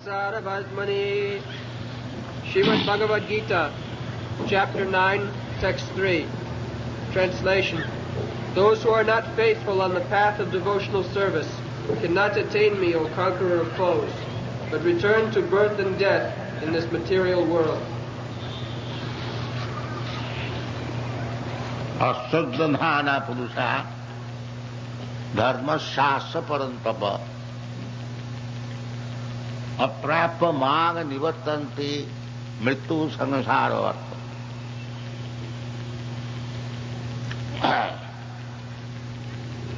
Saratmani. Srimad Bhagavad Gita, Chapter 9, Text 3. Translation. Those who are not faithful on the path of devotional service cannot attain me, O conqueror of foes, but return to birth and death in this material world. Asagdhanhana Purusha Dharma Shastra Parantapa Aprapa Maga Nivattanti Mrittu Sangasaravarta.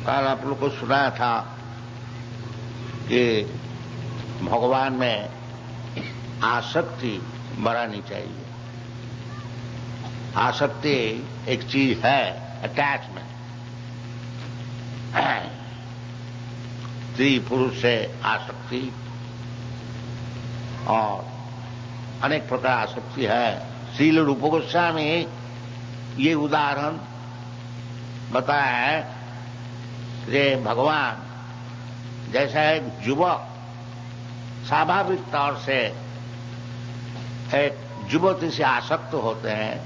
कल आप लोग को सुनाया था कि भगवान में आसक्ति बढ़ानी चाहिए। आसक्ति एक चीज है, अटैचमेंट। स्त्री पुरुष से आसक्ति और अनेक प्रकार आसक्ति है। श्रील रूप गोस्वामी ये उदाहरण बताया है कि भगवान जैसा एक युवक स्वाभाविक तौर से एक युवती से आसक्त होते हैं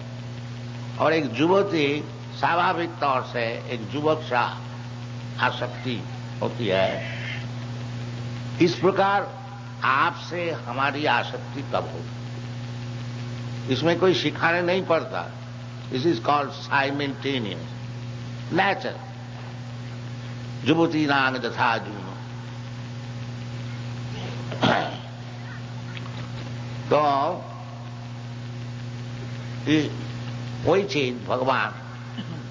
और एक युवती स्वाभाविक तौर से एक युवक से आसक्ति होती है। इस प्रकार आपसे हमारी आसक्ति कब होगी? इसमें कोई सिखाने नहीं पड़ता। This is called simultaneous nature. युवती नांग तथा जूनो। तो वही चीज भगवान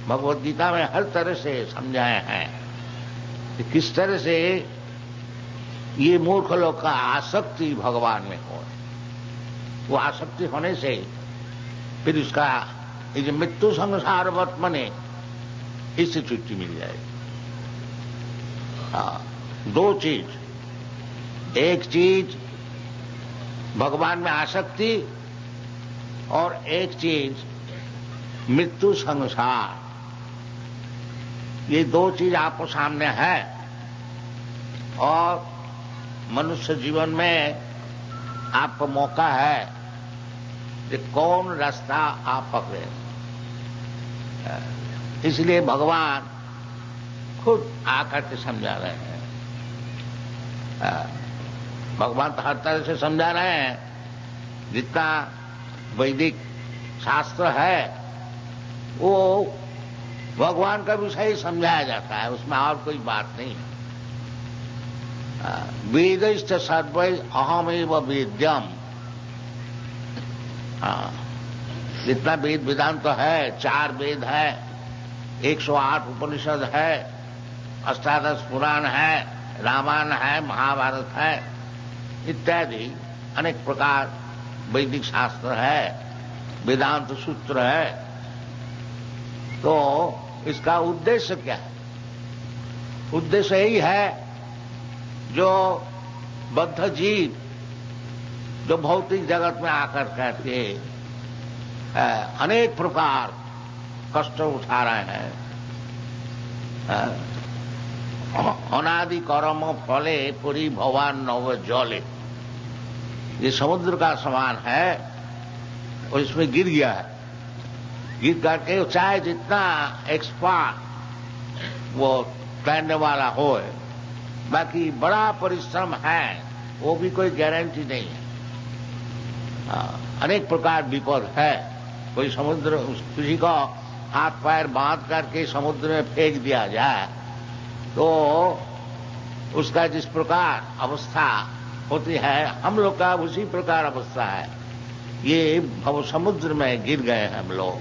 भगवद गीता में हर तरह से समझाए हैं कि किस तरह से ये मूर्ख लोग का आसक्ति भगवान में हो। वो आसक्ति होने से फिर उसका ये जो मृत्यु संसार वर्तमने इससे छुट्टी मिल जाएगी। दो चीज, एक चीज भगवान में आसक्ति और एक चीज मृत्यु संसार। ये दो चीज आपको सामने है और मनुष्य जीवन में आपको मौका है कि कौन रास्ता आप पकड़े। इसलिए भगवान खुद आकर के समझा रहे हैं। भगवान तो हर तरह से समझा रहे हैं। जितना वैदिक शास्त्र है वो भगवान का विषय ही समझाया जाता है, उसमें और कोई बात नहीं। वेदिष्ट सर्वै अहमेव वेद्यम। जितना वेद वेदांत तो है, 4 वेद है, 108 उपनिषद है, 18 पुराण है, रामायण है, महाभारत है, इत्यादि अनेक प्रकार वैदिक शास्त्र है, वेदांत सूत्र है। तो इसका उद्देश्य क्या है? उद्देश्य यही है जो बद्ध जीव जो भौतिक जगत में आकर करके अनेक प्रकार कष्ट उठा रहे हैं। अनादि कर्म फले पुरी भवान नव जले। ये समुद्र का समान है और इसमें गिर गया है। गिर करके चाहे जितना एक्सपर्ट वो तैरने वाला हो, बाकी बड़ा परिश्रम है, वो भी कोई गारंटी नहीं है। अनेक प्रकार विपद है। कोई समुद्र किसी को हाथ पैर बांध करके समुद्र में फेंक दिया जाए तो उसका जिस प्रकार अवस्था होती है, हम लोग का उसी प्रकार अवस्था है। ये भव समुद्र में गिर गए हम लोग।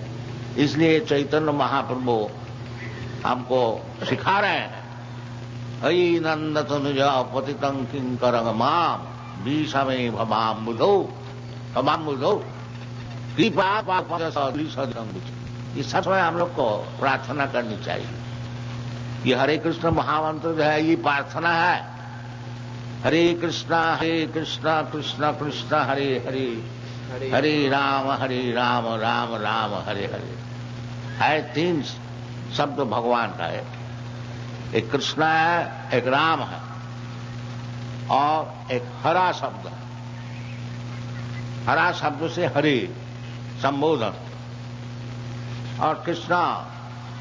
इसलिए चैतन्य महाप्रभु हमको सिखा रहे हैं, हई नंद तनुज पतितं किंकर माम विषमे भमाम बुधो कृपा पाप। इस समय हम लोग को प्रार्थना करनी चाहिए। ये हरे कृष्ण महामंत्र जो है ये प्रार्थना है। हरे कृष्णा कृष्ण कृष्ण हरे हरे, हरे राम राम राम हरे हरे। है 3 शब्द भगवान का है। एक कृष्ण है, एक राम है और एक हरा शब्द है। हरा शब्द से हरि संबोधन, और कृष्ण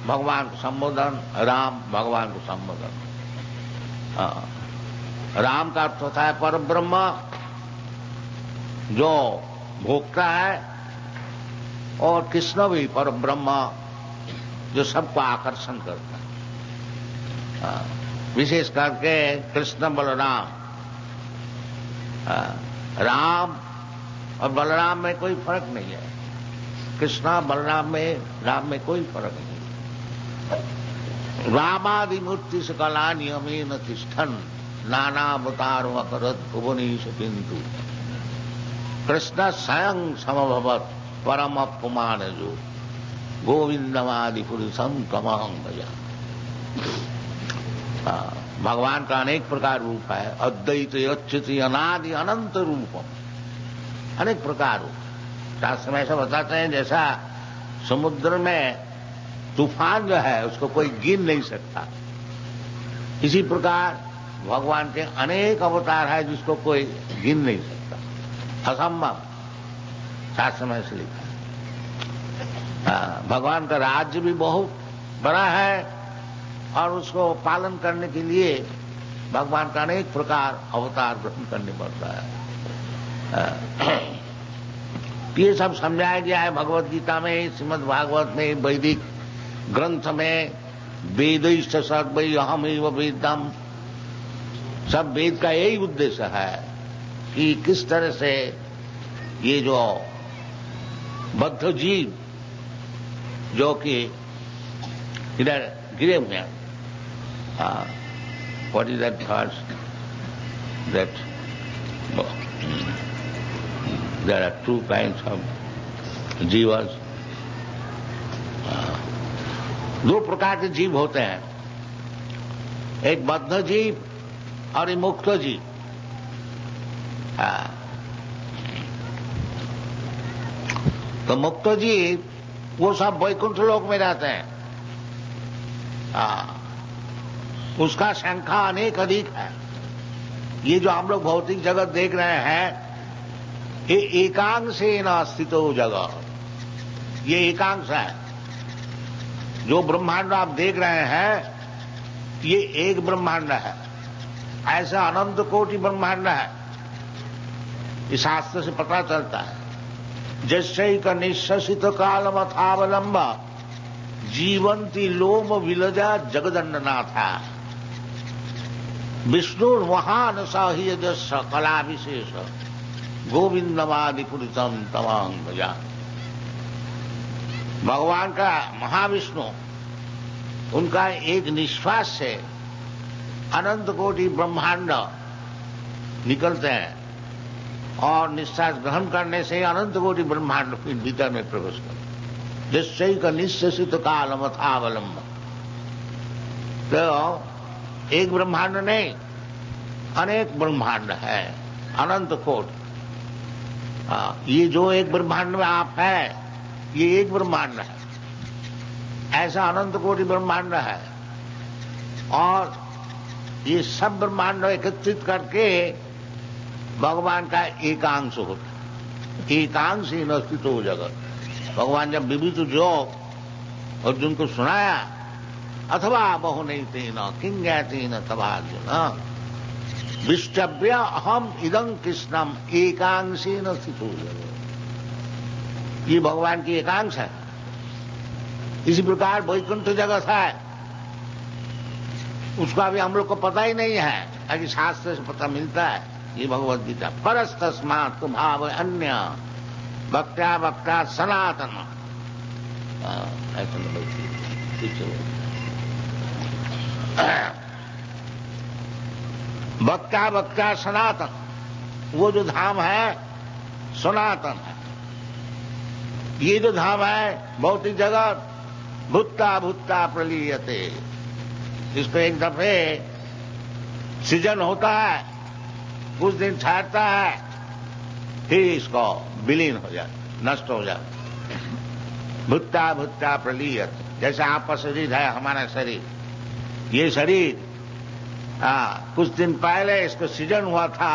भगवान को संबोधन, राम भगवान को संबोधन। राम का अर्थ होता है पर ब्रह्म, जो भोक्ता है, और कृष्ण भी पर ब्रह्म, जो सबको आकर्षण करता है। विशेष करके कृष्ण बलराम, राम और बलराम में कोई फर्क नहीं है। कृष्ण बलराम में, राम में कोई फर्क नहीं। रामादि मूर्ति सकला नियमेन तिष्ठन् नाना अवतारो अकरत् भुवनेश किंतु कृष्ण स्वयं समभवत् परम अपमान जो गोविंदमादि पुरुषम तमहं भजामि। भगवान का अनेक प्रकार रूप है, अद्वैत अच्युत अनादि अनंत रूपम, अनेक प्रकार रूप। शास्त्र में ऐसा बताते हैं जैसा समुद्र में तूफान जो है उसको कोई गिन नहीं सकता, इसी प्रकार भगवान के अनेक अवतार है जिसको कोई गिन नहीं सकता, असंभव। शास्त्र में ऐसे लिखा है। भगवान का राज्य भी बहुत बड़ा है और उसको पालन करने के लिए भगवान का अनेक प्रकार अवतार ग्रहण करने पड़ता है। ये सब समझाया गया है भगवत गीता में, श्रीमद् भागवत में, वैदिक ग्रंथ में। वेदैश्च सर्वैः अहमेव वेद्यम्, सब वेद का यही उद्देश्य है कि किस तरह से ये जो बद्ध जीव जो कि इधर गिरे हुए हैं, what is that first that there are two kinds of जीवस, दो प्रकार के जीव होते हैं, एक बद्ध जीव और एक मुक्त जीव। तो मुक्त जीव वो सब वैकुंठ लोक में रहते हैं, उसका संख्या अनेक अधिक है। ये जो हम लोग भौतिक जगत देख रहे हैं ये एकांश न अस्तित्व जगह, ये एकांश है। जो ब्रह्मांड आप देख रहे हैं ये एक ब्रह्मांड है, ऐसा अनंत कोटि ब्रह्मांड है। इस शास्त्र से पता चलता है जैसे निश्चित कालम अथावलंब जीवंती लोम विलजा जगदंडनाथा विष्णु महान साहियज कला विशेष गोविंदमादि पुरुषम तमहं भजामि। भगवान का महाविष्णु, उनका एक निश्वास से अनंत कोटि ब्रह्मांड निकलते हैं और निश्वास ग्रहण करने से अनंत कोटि ब्रह्मांड फिर भीतर में प्रवेश करते, जिससे का निश्चित कालम अथावलंब। तो एक ब्रह्मांड नहीं, अनेक ब्रह्मांड है, अनंत कोटि। ये जो एक ब्रह्मांड में आप है ये एक ब्रह्मांड है, ऐसा अनंत कोटि ब्रह्मांड है। और ये सब ब्रह्मांड एकत्रित करके भगवान का एकांश होता है, एकांश ही अस्तित्व जगत। भगवान जब विविध जोग अर्जुन को सुनाया, अथवा बहु नहीं तेन किं ज्ञातेन तवार्जुन विष्टभ्य अहम इदं कृष्णम एकांशेन स्थितो जगत। ये भगवान की एकांश है। इसी प्रकार वैकुंठ जगत है, उसका भी हम लोग को पता ही नहीं है, अभी शास्त्र से पता मिलता है। ये भगवद गीता परस्तस्मात् भाव अन्य भक्त्या भक्ता सनातन, भक्त्या भक्ता सनातन, वो जो धाम है सनातन है। ये जो धाम है भौतिक जगत भूता भूता प्रलीयते, इसको एक दफे सृजन होता है, कुछ दिन ठहरता है, फिर इसको विलीन हो जाए, नष्ट हो जाए। भूता भूता प्रलीयत, जैसे आपका शरीर है, हमारा शरीर, ये शरीर कुछ दिन पहले इसको सृजन हुआ था,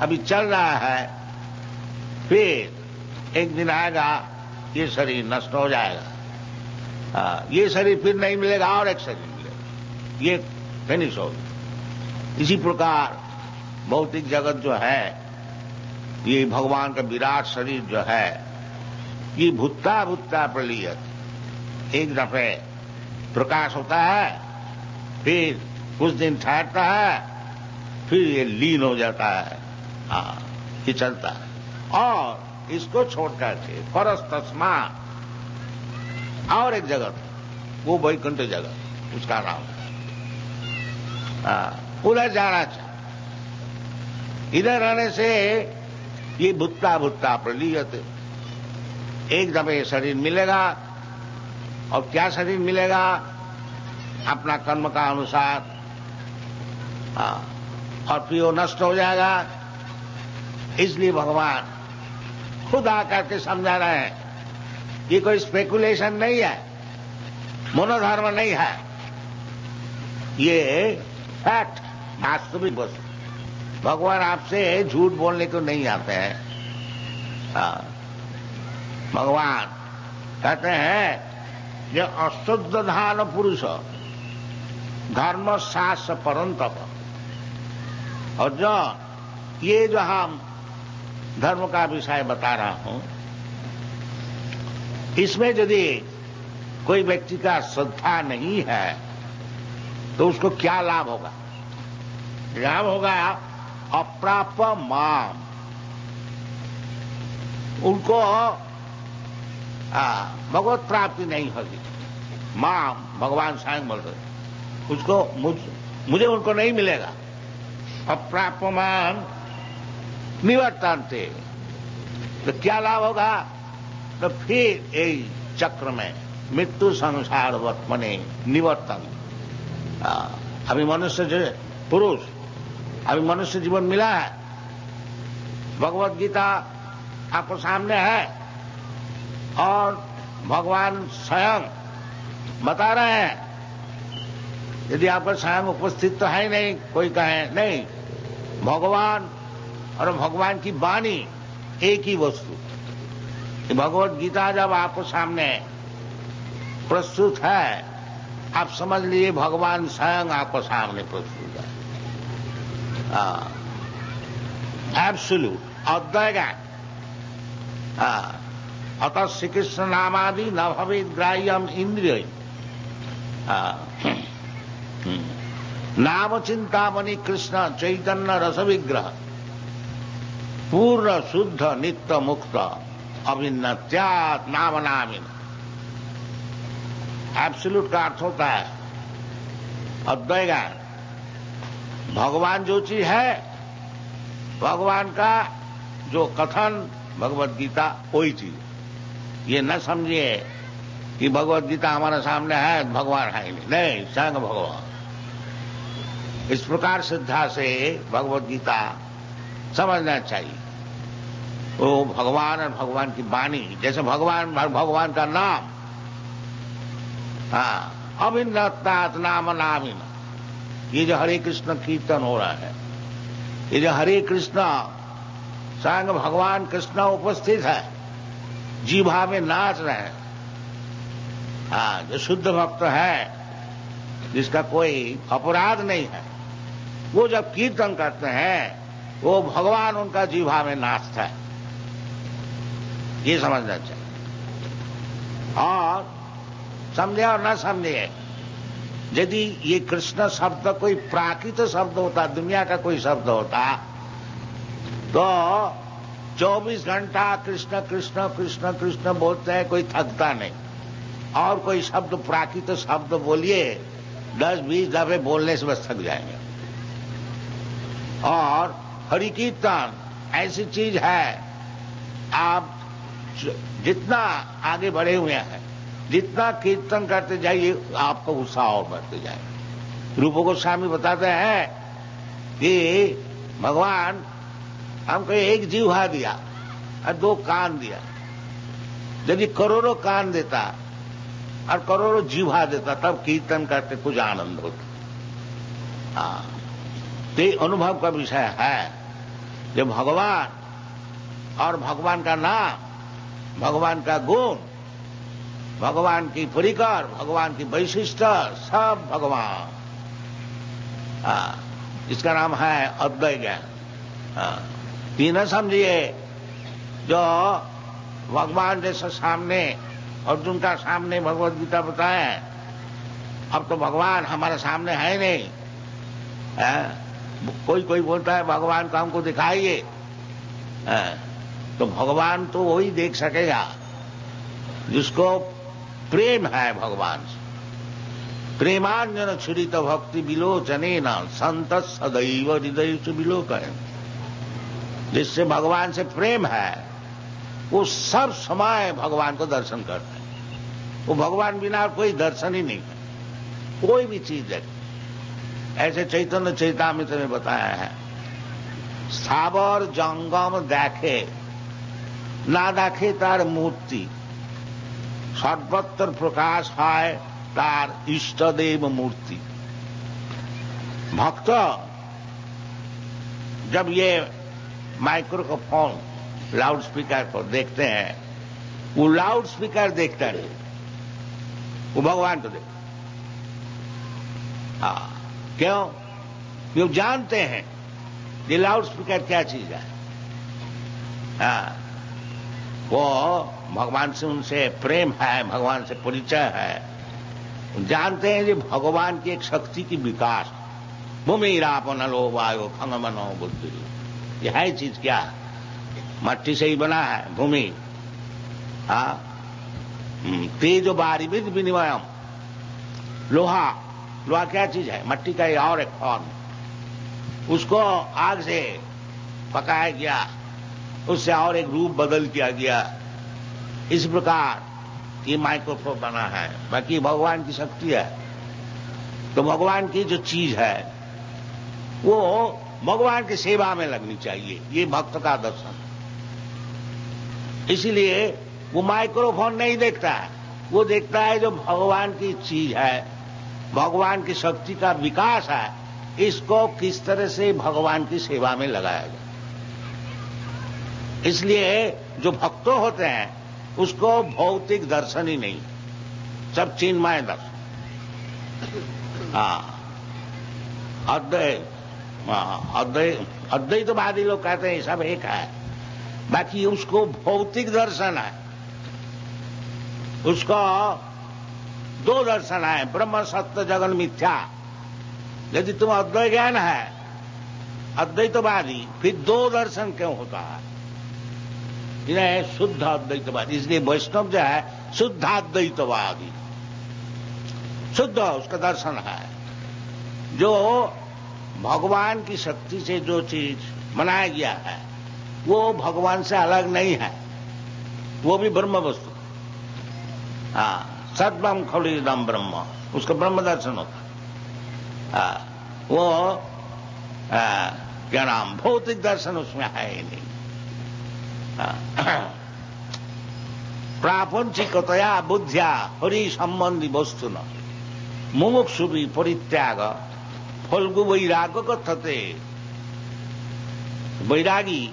अभी चल रहा है, फिर एक दिन आएगा ये शरीर नष्ट हो जाएगा, ये शरीर फिर नहीं मिलेगा और एक शरीर मिलेगा, ये फिनिश होगी। इसी प्रकार भौतिक जगत जो है, ये भगवान का विराट शरीर जो है, ये भुत्ता भुत्ता प्रलीयत, एक दफे प्रकाश होता है, फिर कुछ दिन ठहरता है, फिर ये लीन हो जाता है, ये चलता है। और इसको छोड़कर के परस तस्मा और एक जगत, वो वैकुंठ जगत उसका नाम है, उधर जाना चाहिए। इधर रहने से ये भुत्ता भुत्ता प्रलीयत, एक दफे शरीर मिलेगा, और क्या शरीर मिलेगा? अपना कर्म का अनुसार, और फिर वो नष्ट हो जाएगा। इसलिए भगवान खुद आकर के समझा रहे हैं, ये कोई स्पेकुलेशन नहीं है, मनोधर्म नहीं है, ये फैक्ट, वास्तविक वस्तु। भगवान आपसे झूठ बोलने को नहीं आते हैं। भगवान कहते हैं जो अशुद्ध धान पुरुष धर्म शास्त्र परंतप, और जो ये जो हम धर्म का विषय बता रहा हूं, इसमें यदि कोई व्यक्ति का श्रद्धा नहीं है तो उसको क्या लाभ होगा? लाभ होगा अप्राप माम, उनको भगवत प्राप्ति नहीं होगी। माम भगवान स्वयं बोल रहे, उसको मुझे उनको नहीं मिलेगा। अप्राप माम निवर्तन्ते, तो क्या लाभ होगा? तो फिर एक चक्र में मृत्यु संसार वर्तमने निवर्तन। अभी मनुष्य जो पुरुष, अभी मनुष्य जीवन मिला है, भगवत गीता आपको सामने है, और भगवान स्वयं बता रहे हैं। यदि आपका स्वयं उपस्थित तो है नहीं, कोई कहे नहीं, भगवान और भगवान की वाणी एक ही वस्तु। भगवत गीता जब आपको सामने प्रस्तुत है, आप समझ लीजिए भगवान स्वयं आपको सामने प्रस्तुत है। एब्सोल्यूट अद्वैत। अतः श्री कृष्ण नामादि न भवेद ग्राह्यम इंद्रिय। नाम चिंतामणि कृष्ण चैतन्य रस विग्रह, पूर्ण शुद्ध नित्य मुक्त अभिन्नत्यात् नाम नामिन। एब्सोल्यूट का अर्थ होता है अद्वैत। भगवान जो चीज है, भगवान का जो कथन भगवत गीता वही चीज। ये न समझिए कि भगवत गीता हमारे सामने है, भगवान है नहीं, स्वयं भगवान। इस प्रकार श्रद्धा से भगवत गीता समझना चाहिए। वो भगवान और भगवान की वाणी, जैसे भगवान का नाम, अभिन्नत्वात् नाम नामिन। ये जो हरे कृष्ण कीर्तन हो रहा है, ये जो हरे कृष्ण स्वयं भगवान कृष्ण उपस्थित है, जीवा में नाच रहे हैं। जो शुद्ध भक्त है, जिसका कोई अपराध नहीं है, वो जब कीर्तन करते हैं, वो भगवान उनका जीवा में नाचता है। ये समझना चाहिए। और समझे और न समझे, यदि ये कृष्ण शब्द कोई प्राकृत शब्द होता, दुनिया का कोई शब्द होता, तो 24 घंटा कृष्ण कृष्ण कृष्ण कृष्ण बोलते हैं, कोई थकता नहीं। और कोई शब्द प्राकृत शब्द बोलिए, 10-20 दफे बोलने से बस थक जाएंगे। और हरि कीर्तन ऐसी चीज है, आप जितना आगे बढ़े हुए हैं, जितना कीर्तन करते जाइए, आपका उत्साह और बढ़ते जाएगा। रूप गोस्वामी बताते हैं कि भगवान हमको एक जीवा दिया और 2 कान दिया। यदि करोड़ों कान देता और करोड़ों जीवा देता, तब कीर्तन करते कुछ आनंद होता। तो अनुभव का विषय है, जब भगवान और भगवान का नाम, भगवान का गुण, भगवान की परिकर, भगवान की वैशिष्ट, सब भगवान। इसका नाम है अद्वैत ज्ञान। तीन समझिए, जो भगवान जैसे सामने अर्जुन का सामने भगवद गीता बताए, अब तो भगवान हमारे सामने है नहीं। कोई कोई बोलता है भगवान को हमको दिखाइए, तो भगवान तो वही देख सकेगा जिसको प्रेम है भगवान से। प्रेमांजन छुरित भक्ति विलोचने न संत सदैव हृदय से विलोकन। जिससे भगवान से प्रेम है वो सब समय भगवान को दर्शन करते हैं। वो भगवान बिना कोई दर्शन ही नहीं है, कोई भी चीज है। ऐसे चैतन्य चैतामृत में बताया है, स्थावर जंगम देखे ना देखे तार मूर्ति, सर्वत्र प्रकाश है तार इष्टदेव मूर्ति। भक्त जब ये माइक्रोफोन लाउड स्पीकर को देखते हैं, वो लाउड स्पीकर देखता नहीं, वो भगवान को देखता। क्यों? वो जानते हैं ये लाउड स्पीकर क्या चीज है। वो भगवान से उनसे प्रेम है, भगवान से परिचय है, जानते हैं ये भगवान की एक शक्ति की विकास। भूमि रापन लो वायु खंगमनो बुद्धि, यह है चीज क्या? मट्टी से ही बना है भूमि। तेज बारिविद विनिमयम, लोहा, लोहा क्या चीज है? मट्टी का ही और एक फॉर्म। उसको आग से पकाया गया, उससे और एक रूप बदल किया गया। इस प्रकार ये माइक्रोफोन बना है। बाकी भगवान की शक्ति है। तो भगवान की जो चीज है वो भगवान की सेवा में लगनी चाहिए। ये भक्त का दर्शन। इसीलिए वो माइक्रोफोन नहीं देखता है, वो देखता है जो भगवान की चीज है, भगवान की शक्ति का विकास है, इसको किस तरह से भगवान की सेवा में लगाया जाए। इसलिए जो भक्त होते हैं उसको भौतिक दर्शन ही नहीं, सब चिन्मय दर्शन। अद्वैतवादी लोग कहते हैं सब एक है, बाकी उसको भौतिक दर्शन है। उसको दो दर्शन है, ब्रह्म सत्य जगन मिथ्या। यदि तुम अद्वैत ज्ञान है, अद्वैतवादी, फिर दो दर्शन क्यों होता है? इन्हें शुद्ध अद्वैतवादी, इसलिए वैष्णव जो है शुद्धाद्वैतवादी, शुद्ध उसका दर्शन है। जो भगवान की शक्ति से जो चीज बनाया गया है वो भगवान से अलग नहीं है, वो भी ब्रह्म वस्तु। सत्वम खलिदम ब्रह्म, उसका ब्रह्म दर्शन होता। वो क्या नाम, भौतिक दर्शन उसमें है ही नहीं। प्रापंचिकतया बुद्धिया हरि संबंधी वस्तु न मुमुक्षु भी परित्याग फल्गु वैराग्य कथते। वैरागी,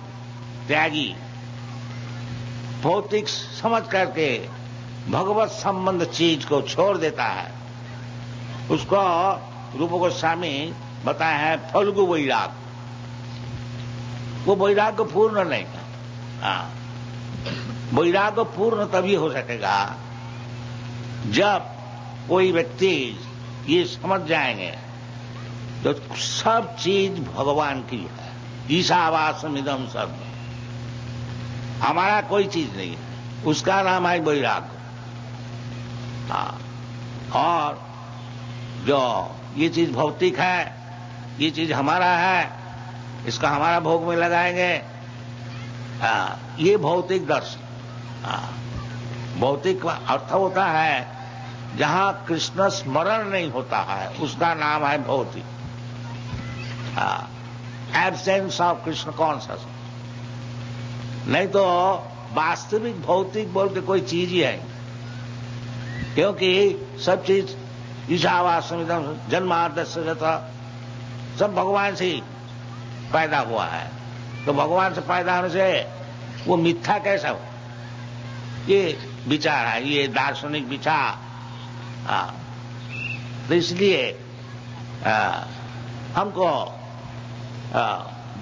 त्यागी, भौतिक समझ करके भगवत संबंध चीज को छोड़ देता है, उसको रूप गोस्वामी बताया है फल्गु वैराग। वो वैराग्य पूर्ण नहीं है। वैराग्य पूर्ण तभी हो सकेगा जब कोई व्यक्ति ये समझ जाएंगे तो सब चीज भगवान की है। ईशावासम इदम सब, हमारा कोई चीज नहीं है, उसका नाम है वैराग्य। और जो ये चीज भौतिक है, ये चीज हमारा है, इसका हमारा भोग में लगाएंगे, ये भौतिक दर्शन। भौतिक का अर्थ होता है जहां कृष्ण स्मरण नहीं होता है, उसका नाम है भौतिक। Absence of Krishna consciousness. नहीं तो वास्तविक भौतिक बोल के कोई चीज ही है, क्योंकि सब चीज ईशावासमिदम जन्माद्यस्य जथा, सब भगवान से ही पैदा हुआ है। तो भगवान से पैदा होने से वो मिथ्या कैसा हो? ये विचार है, ये दार्शनिक विचार। तो इसलिए हमको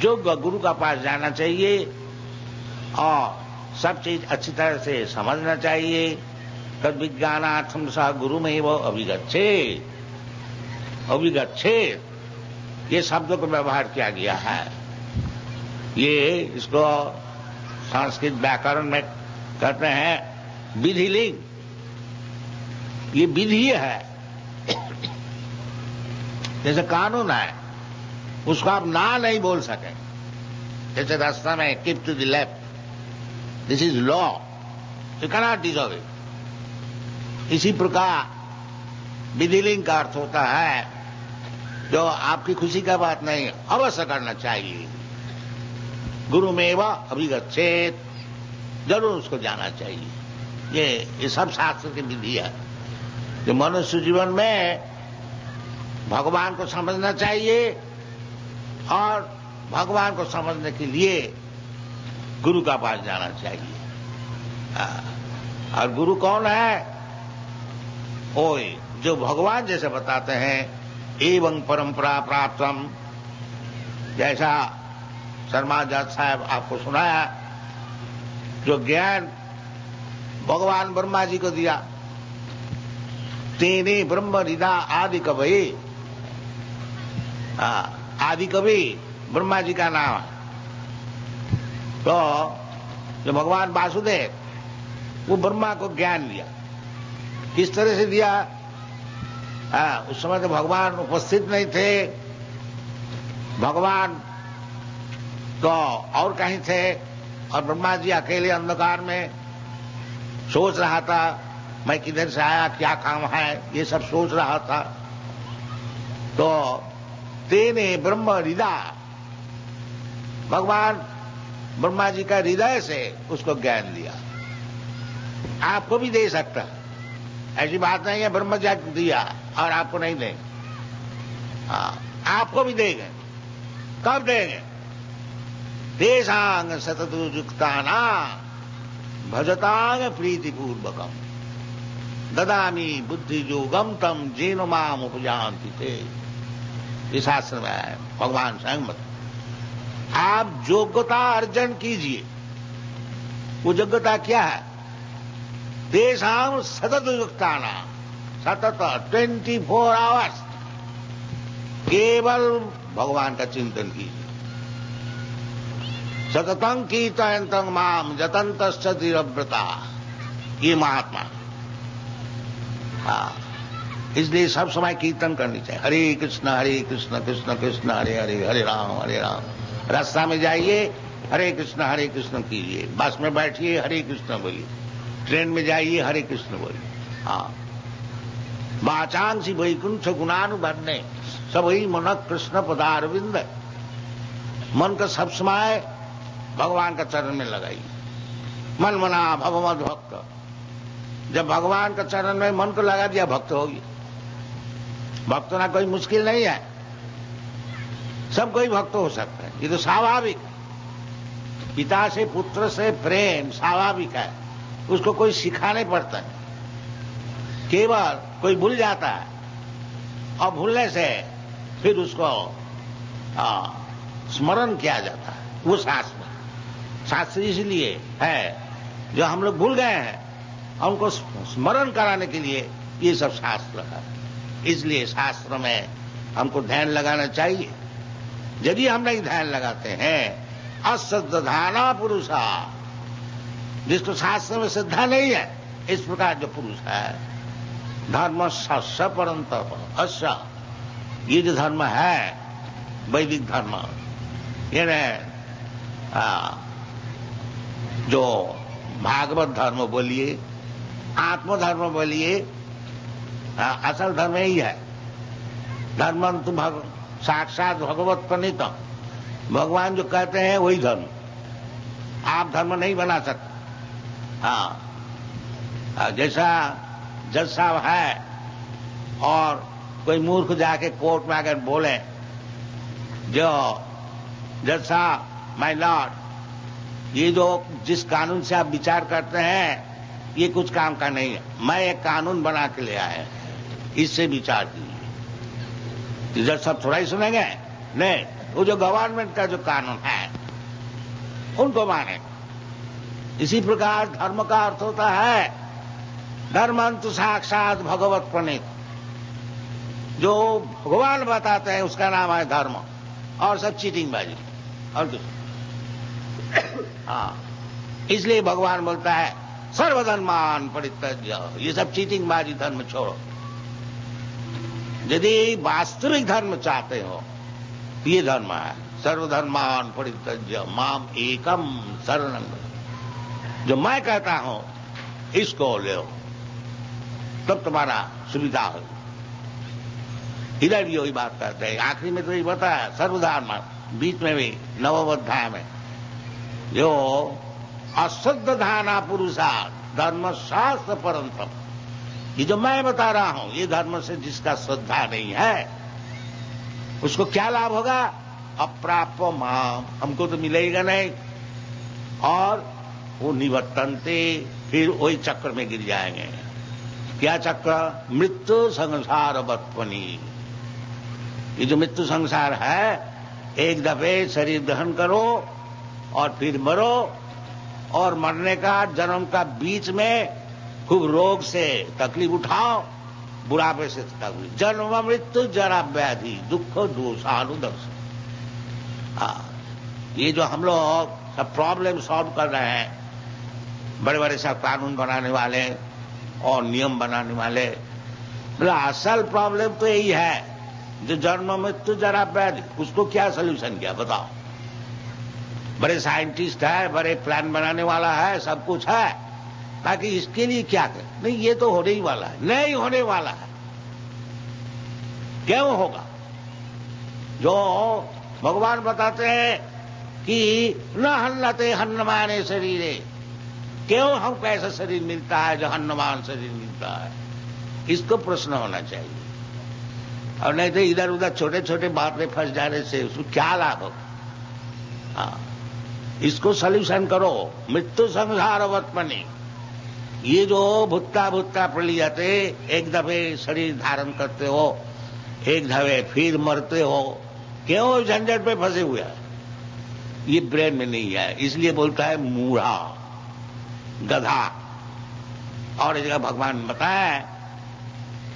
योग्य गुरु का पास जाना चाहिए और सब चीज अच्छी तरह से समझना चाहिए। तद विज्ञानार्थम सह गुरु में वो अभिगच्छेत, ये शब्दों को व्यवहार किया गया है। ये इसको संस्कृत व्याकरण में कहते हैं विधिलिंग। ये विधि है, जैसे कानून है, उसको आप ना नहीं बोल सके। जैसे रास्ता में keep to the left, this is law, you cannot disobey it. इसी प्रकार विधिलिंग का अर्थ होता है जो आपकी खुशी का बात नहीं, अवश्य करना चाहिए। गुरु में व अभिगच्छेत, जरूर उसको जाना चाहिए। ये सब शास्त्र की विधि है। जो मनुष्य जीवन में भगवान को समझना चाहिए और भगवान को समझने के लिए गुरु का पास जाना चाहिए। और गुरु कौन है? ओए जो भगवान जैसे बताते हैं, एवं परंपरा प्राप्तम, जैसा शर्मा जज साहब आपको सुनाया, जो ज्ञान भगवान ब्रह्मा जी को दिया, तेने ब्रह्म हृदा आदि कवि। आदि कवि ब्रह्मा जी का नाम है। तो जो भगवान वासुदेव, वो ब्रह्मा को ज्ञान दिया। किस तरह से दिया? उस समय तो भगवान उपस्थित नहीं थे, भगवान तो और कहीं थे, और ब्रह्मा जी अकेले अंधकार में सोच रहा था, मैं किधर से आया, क्या काम है, ये सब सोच रहा था। तो तेने ब्रह्म हृदय, भगवान ब्रह्मा जी का हृदय से उसको ज्ञान दिया। आपको भी दे सकता है, ऐसी बात नहीं है ब्रह्मा जी दिया और आपको नहीं देंगे। आपको भी देंगे। कब देंगे? तेषांग सततु युक्ताना भजतांग प्रीतिपूर्वकम ददामी बुद्धि योगम तम जेन माम उपजान्ति ते। इस शास्त्र में है, भगवान स्वयं बता। आप योग्यता अर्जन कीजिए। वो योग्यता क्या है? तेषां सतत युक्ताना, सतत 24 आवर्स केवल भगवान का चिंतन कीजिए। सततं कीर्तयन्तं माम जतन्तश्च धीरव्रता, ये महात्मा। इसलिए सब समय कीर्तन करनी चाहिए। हरे कृष्ण कृष्ण कृष्ण हरे हरे, हरे राम रास्ता में जाइए हरे कृष्ण कीजिए, बस में बैठिए हरे कृष्ण बोलिए, ट्रेन में जाइए हरे कृष्ण बोलिए। वाचांसी वैकुंठ गुणानुबन्ने सबई मन कृष्ण पदारविंद। मन का सब समय भगवान का चरण में लगाइए। मन मना भगवद भक्त। जब भगवान का चरण में मन को लगा दिया, भक्त हो गया। भक्त होना कोई मुश्किल नहीं है, सब कोई भक्त हो सकता है। ये तो स्वाभाविक, पिता से पुत्र से प्रेम स्वाभाविक है, उसको कोई सिखाने पड़ता है। केवल कोई भूल जाता है और भूलने से फिर उसको स्मरण किया जाता है। वो शास्त्र इसलिए है जो हम लोग भूल गए हैं, उनको स्मरण कराने के लिए ये सब शास्त्र है। इसलिए शास्त्र में हमको ध्यान लगाना चाहिए। यदि हम नहीं ध्यान लगाते हैं, अश्रद्धाना पुरुषा, जिसको शास्त्र में श्रद्धा नहीं है, इस प्रकार जो पुरुष है, धर्म सपरंतप अश्र, ये जो धर्म है वैदिक धर्म, यानी जो भागवत धर्म बोलिए, आत्मधर्म बोलिए, असल धर्म यही है। धर्म तो साक्षात भगवत प्रणीतम, भगवान जो कहते हैं वही धर्म। आप धर्म नहीं बना सकते। जैसा जज साहब है और कोई मूर्ख जाके कोर्ट में आकर बोले, जो जज साहब माय लॉर्ड, ये जो जिस कानून से आप विचार करते हैं ये कुछ काम का नहीं है। मैं एक कानून बना के ले आया, इससे विचार कीजिए। इधर सब थोड़ा ही सुनेंगे, नहीं, वो जो गवर्नमेंट का जो कानून है उनको माने। इसी प्रकार धर्म का अर्थ होता है धर्मंतु साक्षात भगवत प्रणीत। जो भगवान बताते हैं उसका नाम है धर्म, और सब चीटिंगबाजी और कुछ। हाँ, इसलिए भगवान बोलता है सर्वधर्मान परित्यज्य, ये सब चीटिंगबाजी धर्म छोड़ो। यदि वास्तविक धर्म चाहते हो ये धर्म है, सर्वधर्मान परित्यज्य माम एकम शरणं व्रज। जो मैं कहता हूं इसको ले लो, तब तुम्हारा सुविधा हो। इधर भी वही बात करते हैं, आखिरी में तो यही बताया सर्वधर्मान, बीच में भी नवम अध्याय में जो अशुद्ध धाना पुरुषार्थ धर्म शास्त्र परंतप, ये जो मैं बता रहा हूं ये धर्म से जिसका श्रद्धा नहीं है उसको क्या लाभ होगा? अप्राप्य माम, हमको तो मिलेगा नहीं, और वो निवर्तन्ते, फिर वही चक्र में गिर जाएंगे। क्या चक्र? मृत्यु संसार बत्पनी। ये जो मृत्यु संसार है, एक दफे शरीर ग्रहण करो और फिर मरो, और मरने का जन्म का बीच में खूब रोग से तकलीफ उठाओ, बुढ़ापे से तकलीफ, जन्म मृत्यु जरा व्याधि दुख दोषानुदर्श। ये जो हम लोग सब प्रॉब्लम सॉल्व कर रहे हैं, बड़े बड़े सब कानून बनाने वाले और नियम बनाने वाले, मतलब असल प्रॉब्लम तो यही है, जो जन्म मृत्यु जरा व्याधि, उसको क्या सोल्यूशन किया बताओ? बड़े साइंटिस्ट है, बड़े प्लान बनाने वाला है, सब कुछ है, ताकि इसके लिए क्या करें? नहीं, ये तो होने ही वाला है, नहीं होने वाला है। क्यों होगा? जो भगवान बताते हैं कि न हन्नते हन्नमाने शरीरे, क्यों हमको ऐसा शरीर मिलता है जो हन्नमान शरीर मिलता है? इसको प्रश्न होना चाहिए, और नहीं तो इधर उधर छोटे छोटे बात में फंस जाने से उसको क्या लाभ होगा? हाँ, इसको सॉल्यूशन करो। मृत्यु संसार वर्तमनी, ये जो भुट्टा भुट्टा प्रलियते, एक दफे शरीर धारण करते हो, एक दफे फिर मरते हो, क्यों झंझट पे फंसे हुए हैं? ये ब्रेन में नहीं है, इसलिए बोलता है मूढ़ा, गधा। और इस जगह भगवान बताया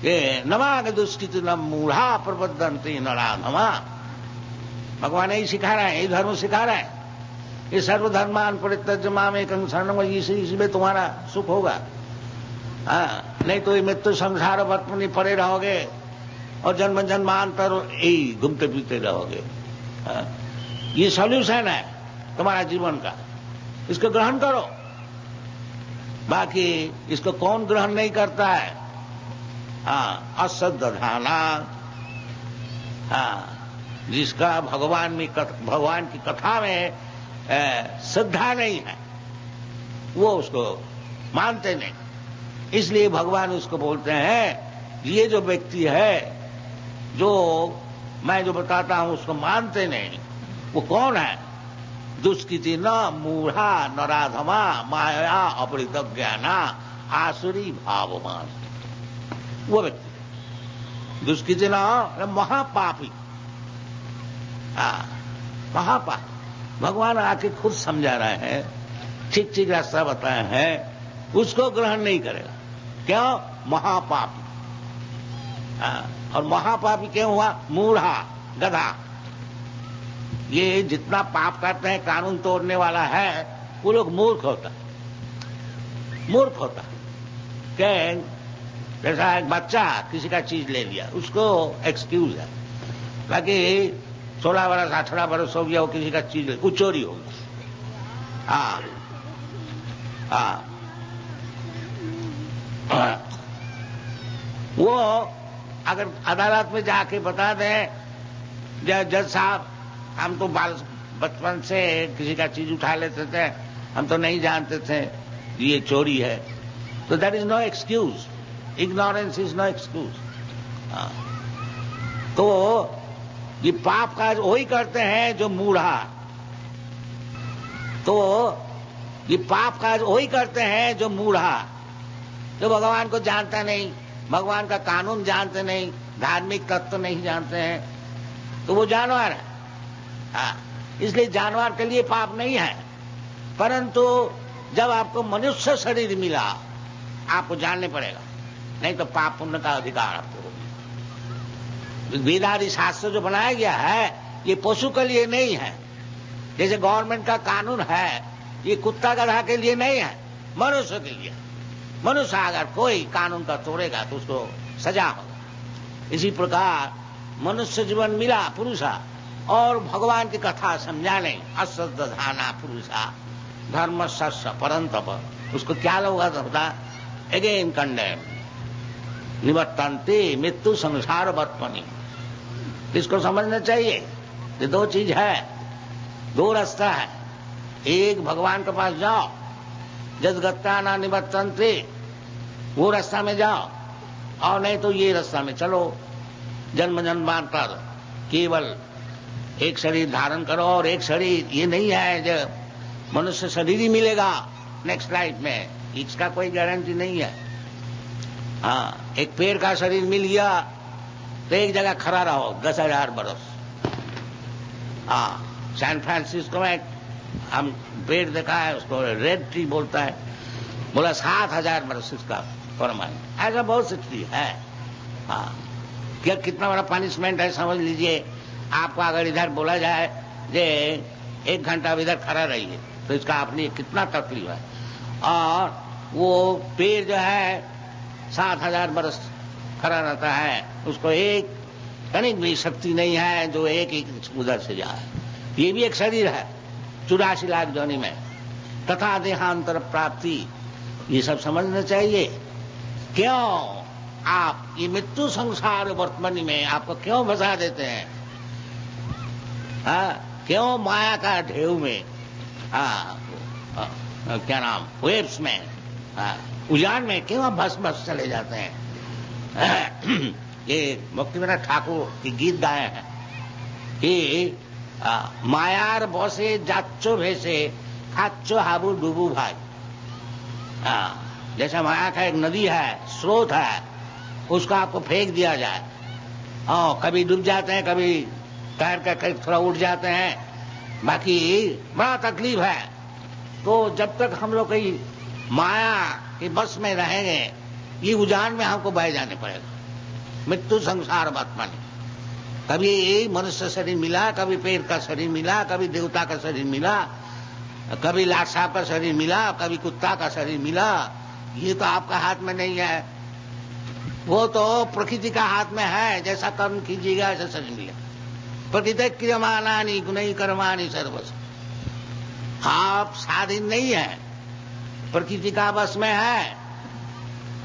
कि नमाग दुष्कृत न मूढ़ा प्रबद्धन्ति नराधमा। भगवान यही सिखा रहे हैं, यही धर्म सिखा रहे हैं। ये सर्वधर्मान परित्यज्य माम एकं शरणं व्रज, इसमें तुम्हारा सुख होगा। हाँ, नहीं तो ये मृत्यु संसार वर्तमनी पड़े रहोगे और जन्म जन्मांतर यही घूमते फिरते रहोगे। हाँ, ये सॉल्यूशन है तुम्हारा जीवन का, इसको ग्रहण करो। बाकी इसको कौन ग्रहण नहीं करता है? हाँ, अश्रद्ध धाना, हाँ, जिसका भगवान की कथा में श्रद्धा नहीं है, वो उसको मानते नहीं। इसलिए भगवान उसको बोलते हैं ये जो व्यक्ति है, जो मैं जो बताता हूं उसको मानते नहीं, वो कौन है? दुष्कृति न मूढ़ा नराधमा माया अपहृत ज्ञाना आसुरी भावमान। वो व्यक्ति दुष्कृति न महापापी, महापापी। भगवान आके खुद समझा रहे हैं, ठीक ठीक रास्ता बताए हैं, उसको ग्रहण नहीं करेगा। क्यों? महापापी। और महापापी क्यों हुआ? मूढ़ा, गधा। ये जितना पाप करते हैं, कानून तोड़ने वाला है, वो लोग मूर्ख होता है, मूर्ख होता है। क्या? जैसा एक बच्चा किसी का चीज ले लिया, उसको एक्सक्यूज है, बाकी 16 बरस 18 बरस हो गया, वो किसी का चीज ले, वो चोरी होगी। वो अगर अदालत में जाके बता दें, जज साहब हम तो बचपन से किसी का चीज उठा लेते थे, हम तो नहीं जानते थे ये चोरी है, तो that is no excuse, ignorance is no excuse. तो ये पाप काज वही करते हैं जो मूढ़ा, तो ये पाप काज वही करते हैं जो मूढ़ा, जो भगवान को जानता नहीं, भगवान का कानून जानते नहीं, धार्मिक तत्व नहीं जानते हैं, तो वो जानवर है। हाँ, इसलिए जानवर के लिए पाप नहीं है। परंतु जब आपको मनुष्य शरीर मिला, आपको जानने पड़ेगा, नहीं तो पाप पुण्य का अधिकार आपको होगा। वेदादि शास्त्र जो बनाया गया है ये पशु के लिए नहीं है। जैसे गवर्नमेंट का कानून है, ये कुत्ता गधा के लिए नहीं है, मनुष्य के लिए। मनुष्य अगर कोई कानून का तोड़ेगा तो उसको सजा होगा। इसी प्रकार मनुष्य जीवन मिला पुरुषा, और भगवान की कथा समझाने, अश्रद्धाना पुरुषा धर्म सस्य परंतप, उसको क्या होगा होता, अगेन कंडेम निवर्तन्ते मृत्यु संसार वर्तमनि। इसको समझना चाहिए। ये दो चीज है, दो रास्ता है। एक भगवान के पास जाओ, जदगत्ता ना निवर्तन्ते, वो रास्ता में जाओ, और नहीं तो ये रास्ता में चलो। जन्म जन्मांतर केवल एक शरीर धारण करो, और एक शरीर ये नहीं है जो मनुष्य शरीर ही मिलेगा नेक्स्ट लाइफ में, इसका कोई गारंटी नहीं है। हाँ, एक पेड़ का शरीर मिल गया तो एक जगह खड़ा रहो 10,000 बरस। हाँ, सैन फ्रांसिस्को में हम पेड़ देखा है, उसको रेड ट्री बोलता है, बोला 7,000 बरस इसका फरमान। ऐसा बहुत सी चीज है। हाँ, क्या कितना बड़ा पनिशमेंट है समझ लीजिए। आपको अगर इधर बोला जाए जे 1 घंटा इधर खड़ा रहिए, तो इसका अपनी कितना तकलीफ है। और वो पेड़ जो है 7,000 बरस खड़ा रहता है, उसको एक कनिक भी शक्ति नहीं है जो एक उधर से जाए। ये भी एक शरीर है 84 लाख जोनी में, तथा देहांतर प्राप्ति, ये सब समझना चाहिए। क्यों आप ये मृत्यु संसार वर्तमान में आपको क्यों फंसा देते हैं? क्यों माया का ढेउ में, क्या नाम, वेव्स में, उजान में क्यों भस भस चले जाते हैं? ये मुक्तिनाथ ठाकुर की गीत गाए हैं कि मायार बसे जाच्चो भेसे खाच्चो हाबू डूबू भाई। जैसा माया का एक नदी है, स्रोत है, उसको आपको फेंक दिया जाए, कभी डूब जाते हैं, कभी तैर कर थोड़ा उठ जाते हैं, बाकी बड़ा तकलीफ है। तो जब तक हम लोग कहीं माया के बस में रहेंगे, ये उजान में हमको बह जाने पड़ेगा। मृत्यु संसार वर्तमान, कभी मनुष्य शरीर मिला, कभी पेड़ का शरीर मिला, कभी देवता का शरीर मिला, कभी लाट साहब का शरीर मिला, कभी कुत्ता का शरीर मिला। ये तो आपका हाथ में नहीं है, वो तो प्रकृति का हाथ में है। जैसा कर्म कीजिएगा ऐसा शरीर मिलेगा। प्रकृति क्रियमाणानि गुणैः कर्माणि सर्वश, आप स्वाधीन नहीं है, प्रकृति का बस में है।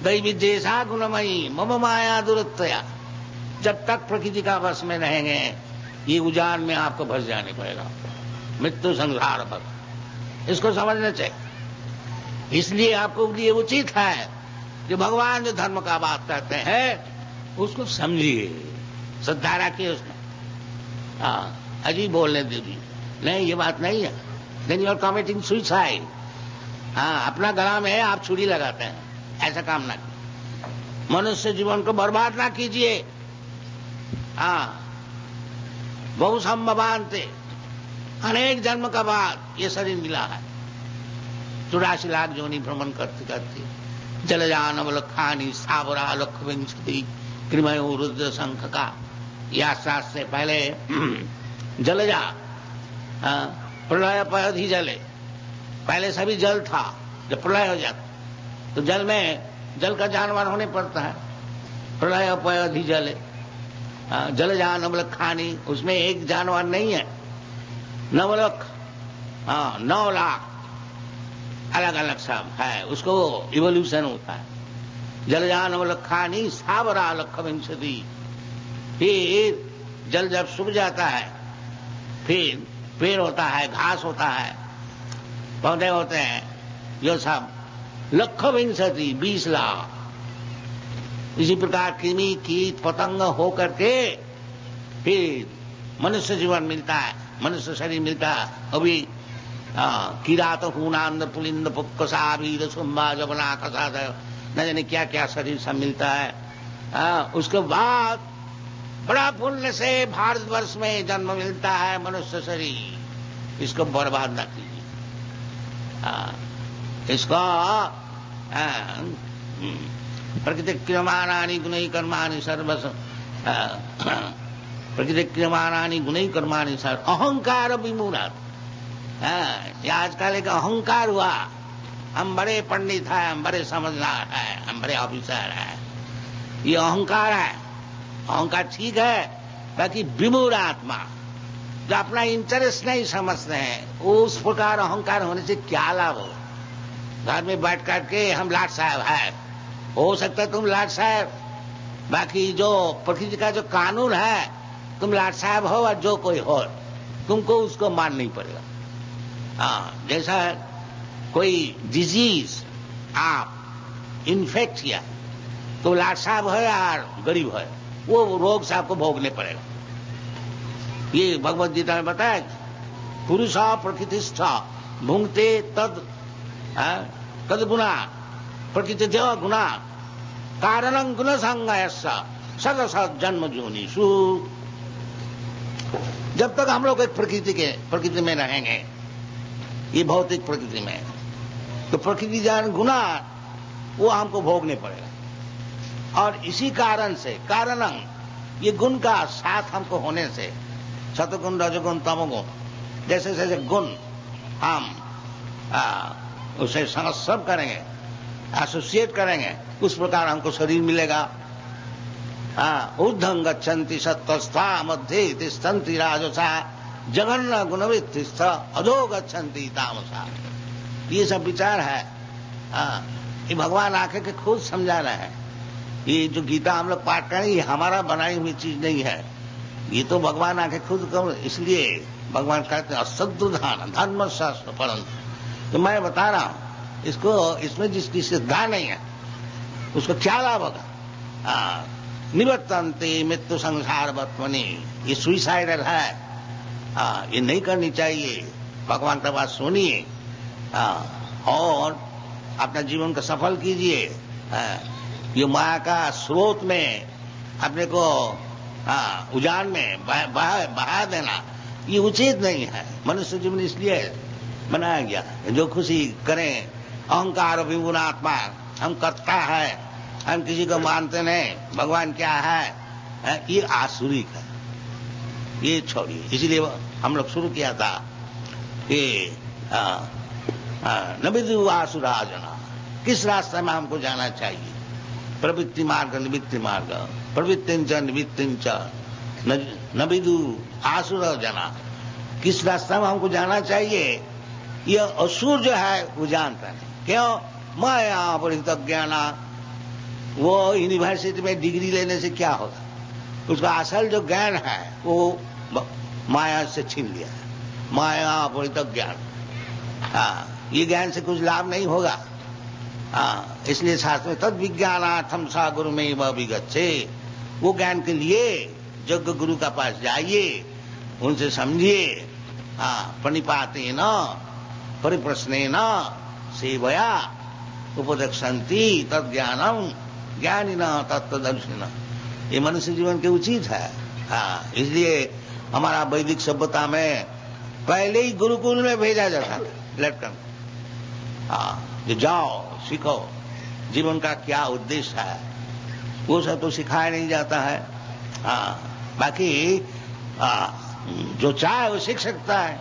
दैवी जैसा गुणमयी मम माया दुरत्या, जब तक प्रकृति का बस में रहेंगे, ये उजान में आपको फंस जाने पड़ेगा। मृत्यु संसार भक्त, इसको समझना चाहिए। इसलिए आपको लिए उचित है जो भगवान जो धर्म का बात करते हैं उसको समझिए, श्रद्धा रखिए उसमें। अजीब बोलने दीजिए, नहीं ये बात नहीं है, then you are committing suicide. अपना गला में आप छुरी लगाते हैं, ऐसा काम ना कीजिए। मनुष्य जीवन को बर्बाद ना कीजिए। बहु संभवांते, अनेक जन्म का बाद ये शरीर मिला है। 84 लाख जोनी भ्रमण करते करते, जलजान अवलखानी सावरा लख विंशति कृमयो रुद्र शंख का, या शास्त्र से पहले जलजा प्रलय पद ही जले, पहले सभी जल था, जब प्रलय हो जाता तो जल में जल का जानवर होने पड़ता है। प्रलय पद ही जले, जलजान अवलखानी, उसमें एक जानवर नहीं है, नवलख, 9 लाख अलग अलग सब है, उसको इवोल्यूशन होता है। जलजान अवलखानी सावरा लख विंशति, फिर जल जब सूख जाता है, फिर पेड़ होता है, घास होता है, पौधे होते हैं, जो सब लख विंशति 20 लाख। इसी प्रकार कृमि कीट पतंग हो करके फिर मनुष्य जीवन मिलता है, मनुष्य शरीर मिलता है। अभी किरात हूनांद पुलिंद पुक्कसा वीर सुम्बा जबना कसा न जाने क्या क्या शरीर सब मिलता है। उसके बाद बड़ा पुण्य से भारतवर्ष में जन्म मिलता है मनुष्य शरीर, इसको बर्बाद न कीजिए। इसको प्रकृति क्रियमाणानि गुणै कर्माणि सर्वस प्रकृति क्रियमाणानि गुणै कर्माणि सर्व अहंकार विमूढ़। ये आजकल एक अहंकार हुआ, हम बड़े पंडित हैं, हम बड़े समझदार हैं, हम बड़े ऑफिसर हैं, ये अहंकार है। अहंकार ठीक है, बाकी विमूढ़ आत्मा जो अपना इंटरेस्ट नहीं समझते हैं, उस प्रकार अहंकार होने से क्या लाभ हो। घर में बैठ करके हम लाट साहब है, हो सकता है तुम लाट साहब, बाकी जो प्रकृति का जो कानून है, तुम लाट साहब हो और जो कोई हो, तुमको उसको मान नहीं पड़ेगा। जैसा कोई डिजीज आप इन्फेक्ट किया तो लाट साहब है और गरीब है, वो रोग से आपको भोगने पड़ेगा। ये भगवद गीता में बताया, पुरुषा प्रकृतिस्थ भुंगते तद तद गुना प्रकृति गुना कारणं गुण संगयस्य सद जन्म जोनिषु। जब तक हम लोग एक प्रकृति में रहेंगे, ये भौतिक प्रकृति में, तो प्रकृति जान गुना वो हमको भोगने पड़ेगा। और इसी कारण से कारणं, ये गुण का साथ हमको होने से, सतगुण रजगुण तमगुण जैसे जैसे गुण हम उसे सब करेंगे, एसोसिएट करेंगे, उस प्रकार हमको शरीर मिलेगा। ऊर्ध्वं गच्छन्ति सत्त्वस्था मध्ये तिष्ठन्ति राजसा जघन्य गुणवृत्तिस्थ अधो गच्छन्ति तामसा। ये सब विचार है। ये भगवान आके के खुद समझा रहे हैं। ये जो गीता हम लोग पाठ करें, ये हमारा बनाई हुई चीज नहीं है, ये तो भगवान आके खुद कहो। इसलिए भगवान कहते हैं असद्धान धर्म शास्त्र परंतु। तो मैं बता रहा हूं, इसको इसमें जिसकी श्रद्धा नहीं है उसको क्या लाभ होगा। निवर्तन्ते मृत्यु संसार बत्मनि, ये सुइसाइडल है, ये नहीं करनी चाहिए। भगवान का बात सुनिए और अपना जीवन को सफल कीजिए। ये माया का स्रोत में अपने को उजान में बहा देना ये उचित नहीं है। मनुष्य जीवन इसलिए बनाया गया, जो खुशी करें। अहंकार विमूढ़ात्मा, हम करता है, हम किसी को मानते नहीं, भगवान क्या है, ये आसुरिक है, ये छोड़िए। इसलिए हम लोग शुरू किया था कि न विदु आसुराजना, किस रास्ते में हमको जाना चाहिए। प्रवृत्ति मार्ग निवृत्ति मार्ग, प्रवृत्तिंच निवृत्तिंच न विदु आसुर जना, किस रास्ते में हमको जाना चाहिए। ये असुर जो है वो जानता नहीं। क्यों? माया परित ज्ञाना। वो यूनिवर्सिटी में डिग्री लेने से क्या होगा, उसका असल जो ज्ञान है वो माया से छीन लिया है। माया परित ज्ञान, ये ज्ञान से कुछ लाभ नहीं होगा। इसलिए शास्त्र में तद विज्ञानार्थम सा गुरु में वह विगच्छे, वो ज्ञान के लिए यज्ञ गुरु का पास जाइए, उनसे समझिए। प्रणिपाते न परिप्रश्ने न सेवया उपदक्षन्ति तद ज्ञानम ज्ञानी न तत्वदर्शिन। ये मनुष्य जीवन के उचित है। इसलिए हमारा वैदिक सभ्यता में पहले ही गुरुकुल में भेजा जाता था लड़कन, जो जाओ सीखो जीवन का क्या उद्देश्य है, वो सब तो सिखाया नहीं जाता है। बाकी जो चाहे वो सीख सकता है,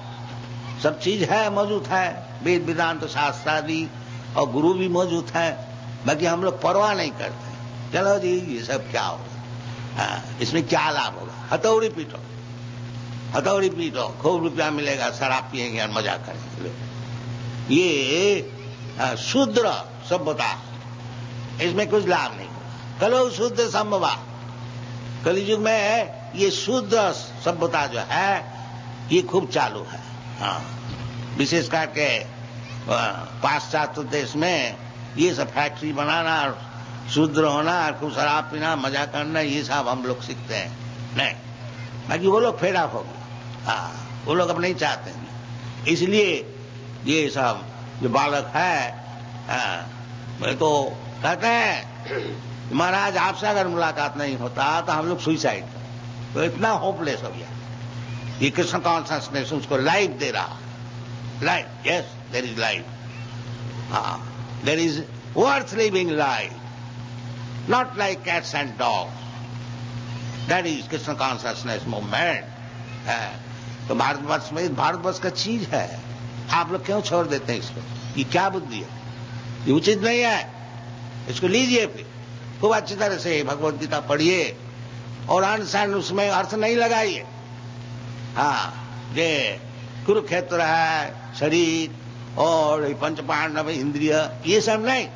सब चीज है, मौजूद है, वेद वेदांत शास्त्र आदि, और गुरु भी मौजूद है। बाकी हम लोग परवाह नहीं करते, चलो जी ये सब क्या होगा, इसमें क्या लाभ होगा। हथौड़ी पीटो, हथौड़ी पीटो, खूब रुपया मिलेगा, शराब पिएंगे और मजा करेंगे। ये शूद्र सभ्यता, इसमें कुछ लाभ नहीं। कलो शूद्र संभवा, कलियुग में ये शूद्र सभ्यता जो है ये खूब चालू है। विशेष करके पाश्चात्य देश में ये सब फैक्ट्री बनाना, शूद्र होना, खूब शराब पीना, मजा करना, ये सब हम लोग सीखते हैं। नहीं, बाकी वो लोग फेड ऑफ हो गए। वो लोग अब नहीं चाहते हैं। इसलिए ये सब जो बालक है मैं तो कहते हैं महाराज आपसे अगर मुलाकात नहीं होता तो हम लोग सुइसाइड कर, तो इतना होपलेस हो गया। ये कृष्ण कॉन्शसनेस उसको लाइफ दे रहा, life, yes there is life, there is worth living life, not like cats and dogs, that is Krishna consciousness movement. तो भारतवर्ष का चीज है, आप लोग क्यों छोड़ देते हैं इसको? ये क्या बुद्धि है? ये उचित नहीं है। इसको लीजिए, फिर खूब अच्छी तरह से भगवद गीता पढ़िए और अंडरस्टैंड, उसमें अर्थ नहीं लगाइए। ये कुरुक्षेत्र है, शरीर और पंच पांडव इंद्रिय, ये सब नहीं,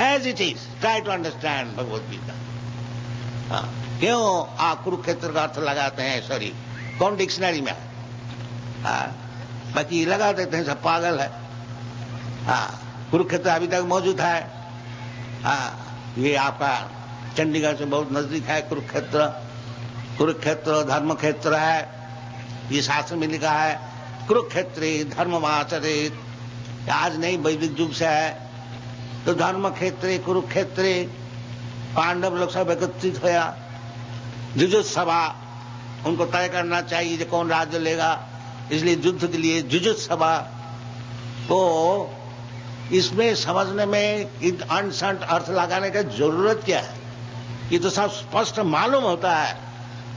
as it is try to understand Bhagavad Gita. क्यों आप कुरुक्षेत्र का अर्थ लगाते हैं शरीर? कौन डिक्शनरी में है? बाकी लगा देते हैं, सब पागल है। कुरुक्षेत्र अभी तक मौजूद है। ये आपका चंडीगढ़ से बहुत नजदीक है कुरुक्षेत्र। कुरुक्षेत्र धर्म क्षेत्र है, ये शास्त्र में लिखा है, कुरुक्षेत्रे धर्ममाचरेत। आज नहीं, वैदिक युग से है। तो धर्म क्षेत्रे कुरुक्षेत्रे पांडव लोग सब एकत्रित होया, जुजुत्सभा, उनको तय करना चाहिए कि कौन राज्य लेगा, इसलिए युद्ध के लिए जुजुत्सभा। तो इसमें समझने में अनसंट अर्थ लगाने का जरूरत क्या है? ये तो सब स्पष्ट मालूम होता है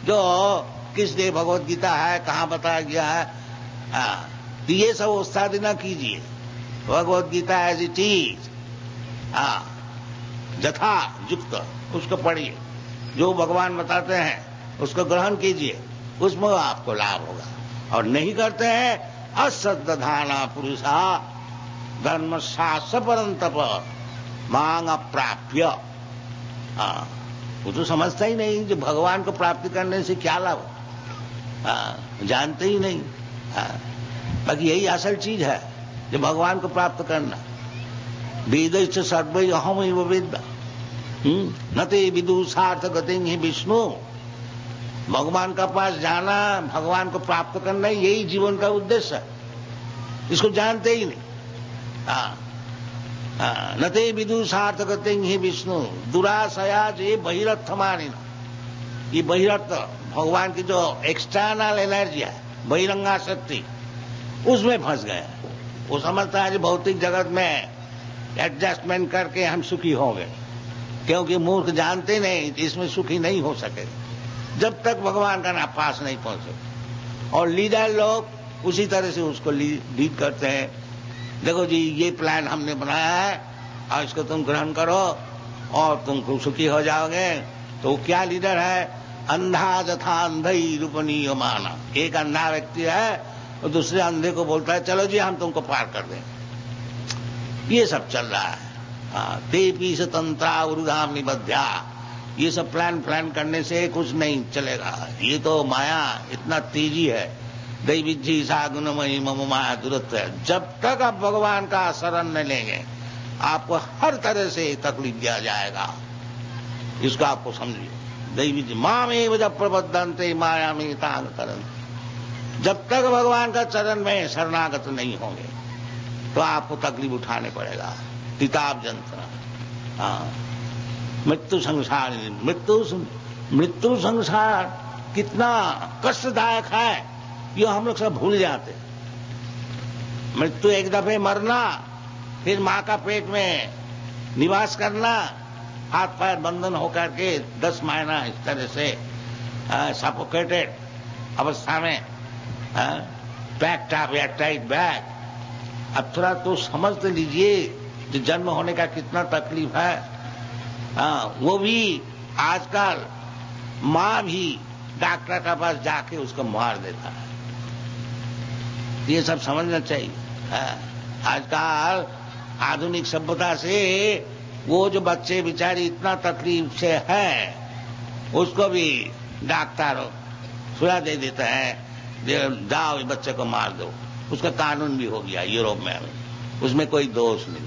जो किस लिए भगवद गीता है, कहां बताया गया है। तो ये सब उस्तादी ना कीजिए, Bhagavad Gita as it is, यथा युक्त उसको पढ़िए, जो भगवान बताते हैं उसको ग्रहण कीजिए, उसमें आपको लाभ होगा। और नहीं करते हैं, अश्रद्धाना पुरुषा धर्म शास्त्र परंतप मांग अप्राप्य। वो तो समझता ही नहीं जो भगवान को प्राप्ति करने से क्या लाभ, जानते ही नहीं। बाकी यही असल चीज है, जो भगवान को प्राप्त करना। वेद सर्व अहम वेद न ते विदुषार्थ गति ही विष्णु। भगवान का पास जाना, भगवान को प्राप्त करना, यही जीवन का उद्देश्य है। इसको जानते ही नहीं। न ते विदुषार्थ गति ही विष्णु दुराशया जे बहिरथ मानी। ये बहिरथ भगवान की जो एक्सटर्नल एनर्जी है, बहिरंगा शक्ति, उसमें फंस गए। वो समझता है कि भौतिक जगत में एडजस्टमेंट करके हम सुखी होंगे, क्योंकि मूर्ख जानते नहीं इसमें सुखी नहीं हो सके जब तक भगवान का ना पास नहीं पहुंचे। और लीडर लोग उसी तरह से उसको लीड करते हैं। देखो जी, ये प्लान हमने बनाया है और इसको तुम ग्रहण करो और तुम खूब सुखी हो जाओगे। तो क्या लीडर है? अंधा जथा अंधई रूपनीय माना। एक अंधा व्यक्ति है और दूसरे अंधे को बोलता है चलो जी हम तुमको पार कर दें। ये सब चल रहा है। ते पीस तंत्रा उरुधाम निबध्या। ये सब प्लान करने से कुछ नहीं चलेगा। ये तो माया इतना तेजी है। दैविज्जी सा गुणमयी मम माया दुरत्व है। जब तक आप भगवान का शरण न लेंगे, आपको हर तरह से तकलीफ दिया जाएगा। इसका आपको समझिए। दैविज्जी मामेव जब प्रबद्धन्ते माया में तांग करन। जब तक भगवान का चरण में शरणागत नहीं होंगे तो आपको तकलीफ उठाने पड़ेगा। किताब जंत्रणा, मृत्यु संसार। मृत्यु संसार कितना कष्टदायक है, ये हम लोग सब भूल जाते। मृत्यु एक दफे मरना, फिर मां का पेट में निवास करना, हाथ पैर बंधन होकर के 10 महीना इस तरह से सफोकेटेड अवस्था में, पैक्ड अप या टाइट बैग। अब थोड़ा तो समझ तो लीजिए जो जन्म होने का कितना तकलीफ है। वो भी आजकल मां भी डॉक्टर के पास जाके उसको मार देता है। ये सब समझना चाहिए। आजकल आधुनिक सभ्यता से वो जो बच्चे बेचारे इतना तकलीफ से है, उसको भी डॉक्टर सुला दे देता है, जाओ इस बच्चे को मार दो। उसका कानून भी हो गया यूरोप में, उसमें कोई दोष नहीं।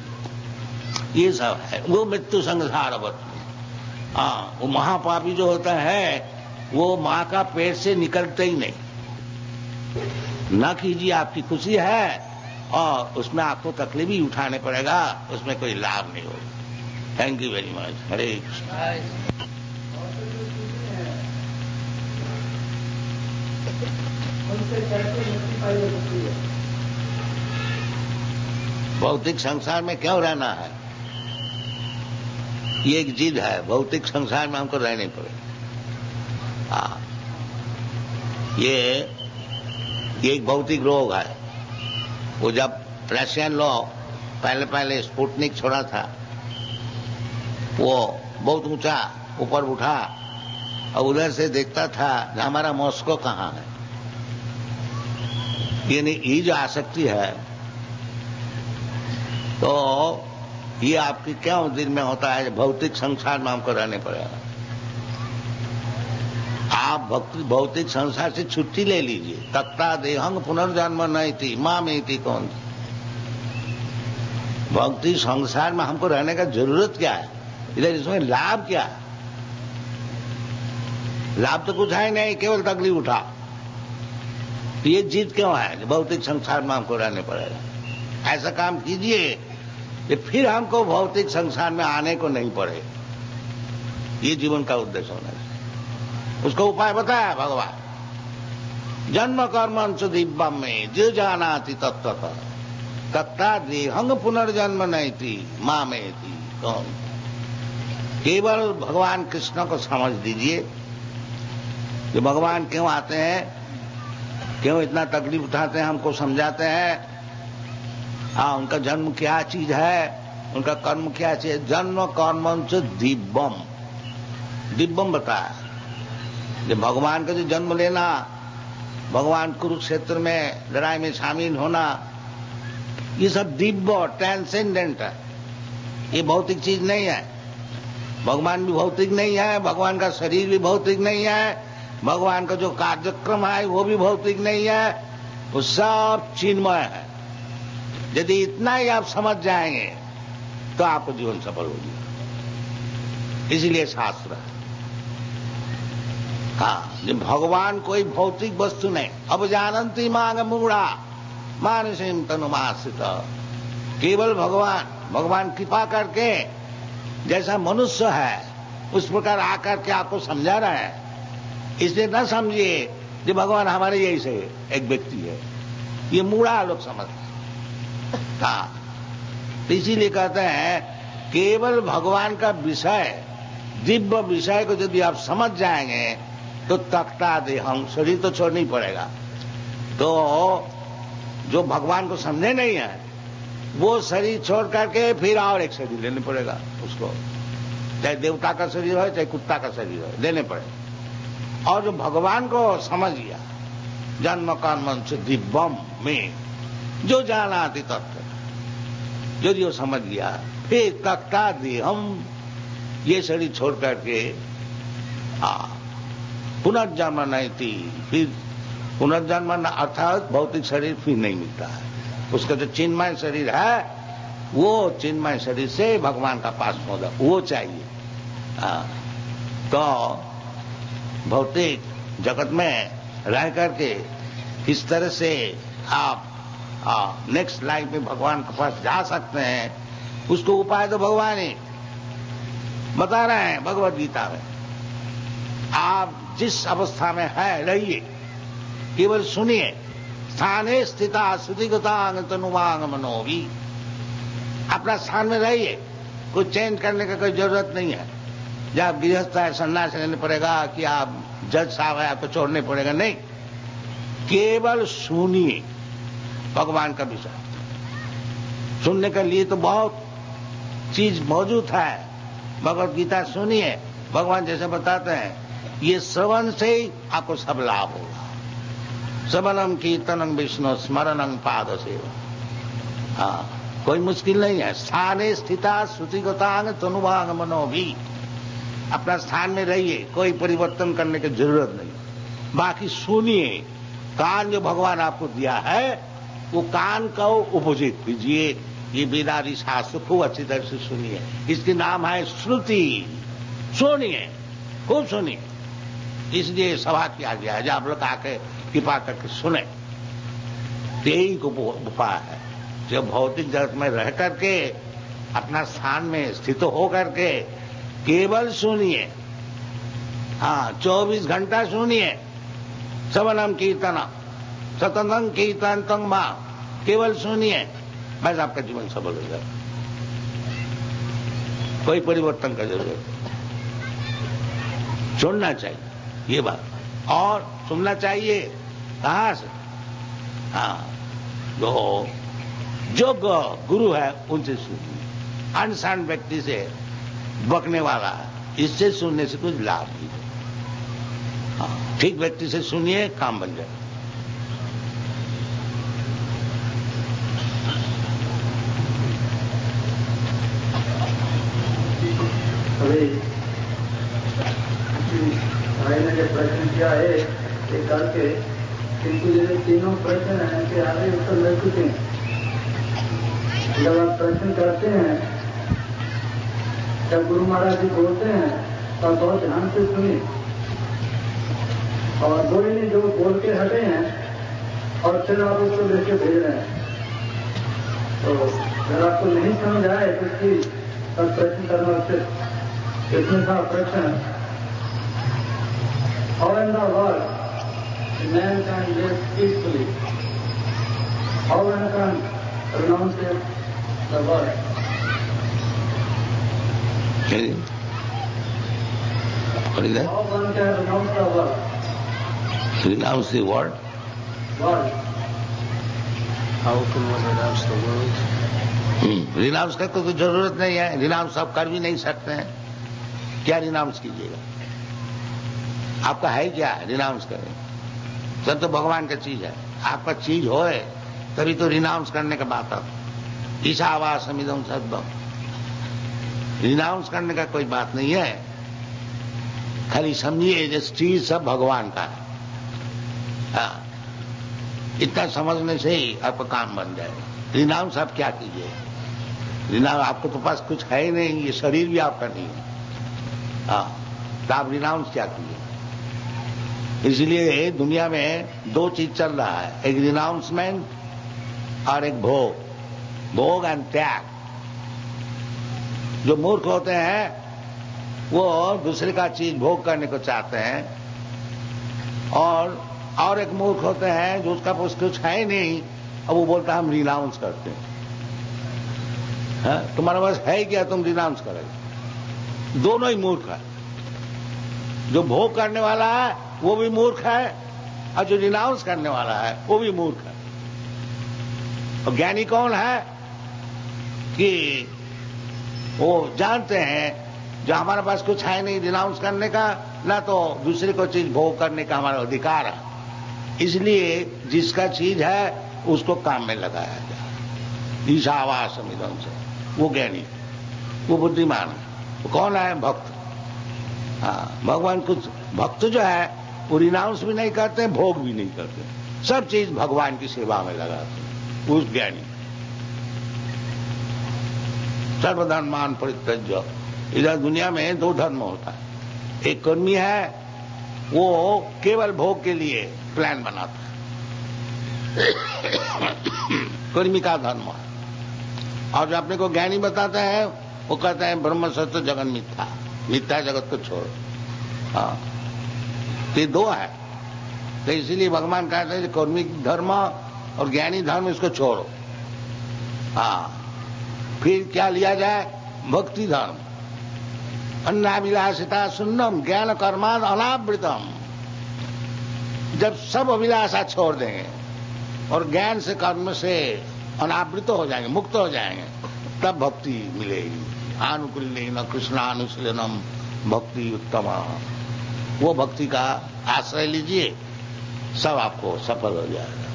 ये सब है वो मृत्यु संसार। वो महापापी जो होता है वो मां का पेट से निकलते ही नहीं। ना कीजिए, आपकी खुशी है और उसमें आपको तकलीफ ही उठाने पड़ेगा, उसमें कोई लाभ नहीं होगा। Thank you very much. Hare Krishna. भौतिक संसार में क्यों रहना है? ये एक जिद है, भौतिक संसार में हमको रहने पड़े। हाँ, ये एक भौतिक रोग है। वो जब रशियन लोग पहले स्पुतनिक छोड़ा था, वो बहुत ऊंचा ऊपर उठा और उधर से देखता था हमारा मॉस्को कहाँ है। ये जो आसक्ति है, तो ये आपकी क्यों दिल में होता है? भौतिक संसार में हमको रहने पड़ेगा। आप भौतिक संसार से छुट्टी ले लीजिए। तक्ता देहंग पुनर्जन्म नहीं थी मां में थी कौन थी। भौतिक संसार में हमको रहने का जरूरत क्या है? इधर इसमें लाभ क्या है? लाभ तो कुछ है नहीं, केवल तकलीफ उठा। ये जिद क्यों है? भौतिक संसार में हमको रहने पड़ेगा। ऐसा काम कीजिए कि फिर हमको भौतिक संसार में आने को नहीं पड़े। ये जीवन का उद्देश्य होना चाहिए। उसका उपाय बताया भगवान। जन्म कर्मंच दिव्यम में जो जानाति तत्वतः तत्ता देहंग पुनर्जन्म नहीं थी मां में थी कौन। केवल भगवान कृष्ण को समझ दीजिए कि भगवान क्यों आते हैं, क्यों इतना तकलीफ उठाते हैं, हमको समझाते हैं। हाँ, उनका जन्म क्या चीज है, उनका कर्म क्या चीज है। जन्म कर्मंच दिव्यम, दिव्यम बताया कि भगवान का जो जन्म लेना, भगवान कुरुक्षेत्र में लड़ाई में शामिल होना, ये सब दिव्य ट्रांसेंडेंट है। ये भौतिक चीज नहीं है। भगवान भी भौतिक नहीं है, भगवान का शरीर भी भौतिक नहीं है, भगवान का जो कार्यक्रम है वो भी भौतिक नहीं है, वो सब चिन्मय है। यदि इतना ही आप समझ जाएंगे तो आपको जीवन सफल होगी। इसीलिए शास्त्र है। हाँ, भगवान कोई भौतिक वस्तु नहीं। अब जानंती मांग मूढ़ा मानसिम तनुमाश्रित। केवल भगवान कृपा करके जैसा मनुष्य है उस प्रकार आकर के आपको समझा रहे हैं। इसलिए न समझिए कि भगवान हमारे जैसे एक व्यक्ति है। ये मूढ़ा लोग समझते हैं। हाँ, तो इसीलिए कहते हैं केवल भगवान का विषय, दिव्य विषय को यदि आप समझ जाएंगे तो तख्ता देहंग, शरीर तो छोड़ना ही पड़ेगा। तो जो भगवान को समझे नहीं है वो शरीर छोड़ करके फिर और एक शरीर लेने पड़ेगा उसको। चाहे देवता का शरीर हो चाहे कुत्ता का शरीर हो, लेने पड़ेगा। और जो भगवान को समझ गया, जन्म कर्म से दिव्यम में जो जाना थी तत्व, जो जो समझ गया, फिर तख्ता देहम, ये शरीर छोड़ करके पुनर्जन्म नहीं थी। फिर पुनर्जन्म अर्थात भौतिक शरीर फिर नहीं मिलता है। उसका जो चिन्मय शरीर है वो चिन्मय शरीर से भगवान का पास होगा, वो चाहिए। तो भौतिक जगत में रह करके किस तरह से आप नेक्स्ट लाइफ में भगवान के पास जा सकते हैं, उसको उपाय तो भगवान ही बता रहे हैं भगवद गीता में। आप जिस अवस्था में है रहिए, केवल सुनिए। स्थाने स्थिता श्रुतिगतांग तनुवांग मनोवी, अपना स्थान में रहिए। कोई चेंज करने का कोई जरूरत नहीं है। जब गृहस्थ है सन्यास लेने पड़ेगा कि आप जज साहब है आपको छोड़ने पड़ेगा, नहीं। केवल सुनिए भगवान का विषय। सुनने के लिए तो बहुत चीज मौजूद है। भगवद गीता सुनिए, भगवान जैसे बताते हैं, ये श्रवण से ही आपको सब लाभ होगा। श्रवणम कीर्तनम विष्णु स्मरणम पाद सेवा। हाँ, कोई मुश्किल नहीं है। स्थाने स्थिता श्रुतिगतांग तनुवांग मनोभी, अपना स्थान में रहिए, कोई परिवर्तन करने की जरूरत नहीं। बाकी सुनिए। कान जो भगवान आपको दिया है वो कान का उपयोजित कीजिए। ये वेदादि शास्त्र खूब अच्छी तरह से सुनिए। इसके नाम है श्रुति। सुनिए, खूब सुनिए। इसलिए सभा किया गया है, जब आप लोग आके कृपा करके सुने। यही को उपाय है। जो भौतिक जगत में रह करके अपना स्थान में स्थित हो करके केवल सुनिए, हाँ 24 घंटा सुनिए, श्रवणम कीर्तनम सततम कीर्तनम मां, केवल सुनिए, बस आपका जीवन सफल हो जाए, कोई परिवर्तन का जरूरत नहीं। सुनना चाहिए ये बात, और सुनना चाहिए कहां से? हाँ, जो गुरु है उनसे सुनिए, अनजान व्यक्ति से बकने वाला है, इससे सुनने से कुछ लाभ नहीं है। हाँ, ठीक व्यक्ति से सुनिए, काम बन जाए। अभी भाई ने जो प्रश्न किया है ये करके, किंतु ये तीनों प्रश्न हैं कि आगे उत्तर मिल चुके हैं। जब आप प्रश्न करते हैं, जब गुरु महाराज जी बोलते हैं तब बहुत ध्यान से सुनिए, और दो ही जो बोल के हटे हैं और फिर आप उसको लेके भेज रहे हैं, तो अगर आपको नहीं समझ आए तो उसकी तब प्रश्न करना उचित। इसमें था प्रश्न, how in the world a man can live peacefully? How one can renounce the world? What is that? How one can renounce the world? Renounce the word? World. How can one renounce the world? Renounce का तो जरूरत नहीं है, renounce आप कर भी नहीं सकते हैं, क्या रिनाउंस कीजिएगा? आपका है क्या रिनाउंस करें? सब तो भगवान का चीज है, आपका चीज होए तभी तो रिनाउंस करने का बात आता। ईशावास समिदम सद्भम, रिनाउंस करने का कोई बात नहीं है, खाली समझिए ये चीज सब भगवान का है। हाँ, इतना समझने से ही आपका काम बन जाएगा। रिनाउंस आप क्या कीजिए? रिनाउंस आपको तो पास कुछ है ही नहीं, ये शरीर भी आपका नहीं है। हाँ, तो आप रिनाउंस क्या कीजिए? इसलिए दुनिया में दो चीज चल रहा है, एक रिनाउंसमेंट और एक भोग, भोग एंड त्याग। जो मूर्ख होते हैं वो दूसरे का चीज भोग करने को चाहते हैं, और एक मूर्ख होते हैं जो उसका कुछ है नहीं, अब वो बोलता है हम रिनाउंस करते हैं। तुम्हारे पास है क्या तुम रिनाउंस करोगे? दोनों ही मूर्ख है। जो भोग करने वाला है वो भी मूर्ख है, और जो रिनाउंस करने वाला है वो भी मूर्ख है। और ज्ञानी कौन है कि वो जानते हैं जो हमारे पास कुछ है नहीं रिनाउंस करने का, ना तो दूसरे को चीज भोग करने का हमारा अधिकार है, इसलिए जिसका चीज है उसको काम में लगाया जाए। ईशावास समिदम से, वो ज्ञानी, वो बुद्धिमान है। वो कौन है? भक्त। हाँ, भगवान कुछ भक्त जो है वो रिनाउंस भी नहीं करते, भोग भी नहीं करते, सब चीज भगवान की सेवा में लगाते। उस ज्ञानी सर्वधर्मान परित्यज्य। इधर दुनिया में दो धर्म होता है, एक कर्मी है वो केवल भोग के लिए प्लान बनाता है, कर्मी का धर्म है। और जो अपने को ज्ञानी बताते हैं वो कहते हैं ब्रह्म सत्य जगन मिथ्या, मिथ्या जगत को छोड़ो। हाँ, तो ये दो है। तो इसीलिए भगवान कहते हैं कर्मी धर्म और ज्ञानी धर्म इसको छोड़ो। हाँ, फिर क्या लिया जाए? भक्ति धर्म। अन्नाभिलाषिता शून्यम ज्ञान कर्माद अनावृतम। जब सब अभिलाषा छोड़ देंगे और ज्ञान से कर्म से अनावृत हो जाएंगे, मुक्त हो जाएंगे, तब भक्ति मिलेगी। आनुकूल्येन कृष्णानुशीलनम भक्ति उत्तम। वो भक्ति का आश्रय लीजिए, सब आपको सफल हो जाएगा।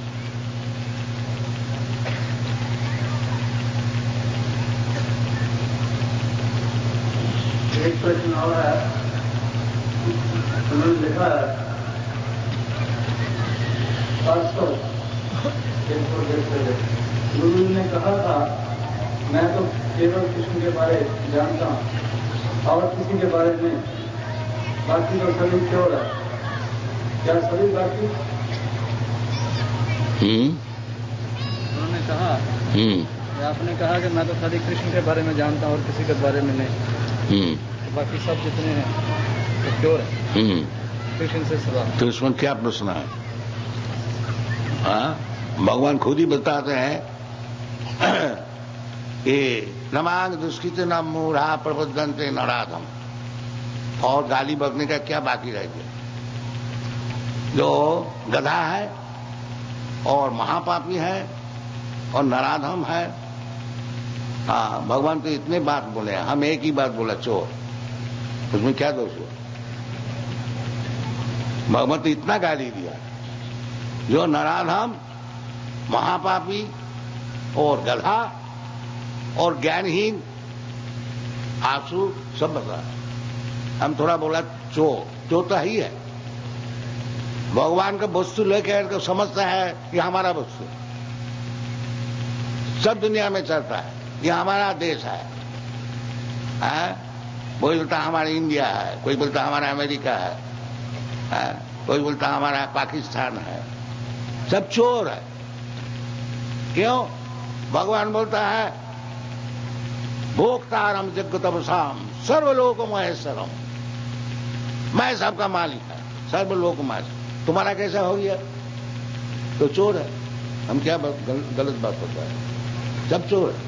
एक प्रश्न और है, उन्होंने लिखा है 700 गुरु ने कहा था मैं तो केवल कृष्ण के बारे जानता हूँ और किसी के बारे में, बाकी तो सभी क्योर है। क्या सभी बाकी? उन्होंने कहा आपने कहा कि मैं तो खाली कृष्ण के बारे में जानता हूँ और किसी के बारे में नहीं। तो बाकी सब जितने हैं तो प्योर है कृष्ण से सिवा। तो इसमें क्या प्रश्न है? भगवान खुद ही बताते हैं कि नमांग दुष्कृत न मूढ़ा प्रबुद्धंते नराधम। और गाली बकने का क्या बाकी रह गया? जो गधा है और महापापी है और नराधम है। भगवान तो इतने बात बोले, हम एक ही बात बोला, चोर। उसमें क्या दोष हुआ? भगवान तो इतना गाली दिया। जो नराधम, महापापी और गधा और ज्ञानहीन, आंसू सब बता। हम थोड़ा बोला चोर, चोर तो ही है। भगवान का वस्तु लेकर समझता है कि हमारा वस्तु सब दुनिया में चलता है, ये हमारा देश है। कोई बोलता हमारा इंडिया है, कोई बोलता हमारा अमेरिका है, कोई बोलता हमारा पाकिस्तान है। सब चोर है। क्यों? भगवान बोलता है भोक्तारम जगतवसाम सर्वलोक महेश्वरम। मैं सबका मालिक है, सर्वलोक महेश्वर। तुम्हारा कैसा हो गया? तो चोर है। हम क्या गलत बात होता है? सब चोर है।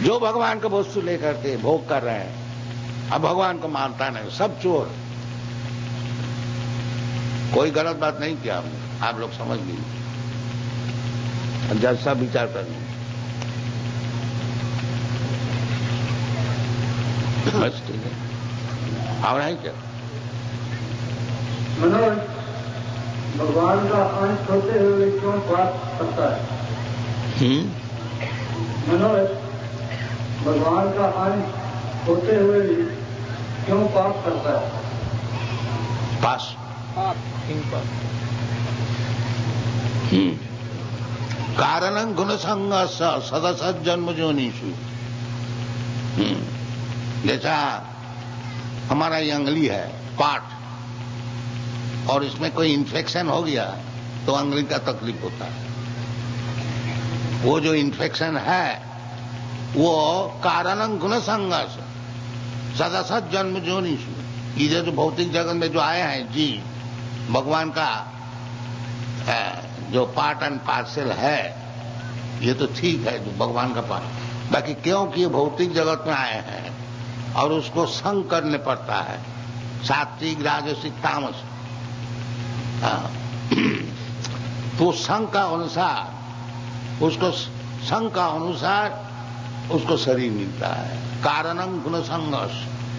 जो भगवान का वस्तु लेकर के भोग कर रहे हैं, अब भगवान को मानता नहीं, सब चोर। कोई गलत बात नहीं किया हमने, आप लोग समझ लीजिए। जज साहब विचार करने बस ठीक है। और है क्या? मनोज, भगवान का अंश होते हुए क्यों पाप करता है? मनोज, भगवान का अंश होते हुए भी क्यों पाप करता है? पास कारणं गुणसंग सदसत जन्म जोनिषु। जैसा हमारा ये अंगली है, पार्ट, और इसमें कोई इन्फेक्शन हो गया तो अंगली का तकलीफ होता है। वो जो इन्फेक्शन है वो कारणं गुणसंगस सदसत जन्म जोनिषु। ये जो भौतिक जगत में जो आए हैं जी, भगवान का जो पार्ट एंड पार्सल है, ये तो ठीक है, जो भगवान का पार्ट। बाकी क्योंकि ये भौतिक जगत में आए हैं और उसको संग करने पड़ता है, सात्विक राजसिक तामस। तो संग का अनुसार उसको, संग का अनुसार उसको शरीर मिलता है। कारणं गुण संगस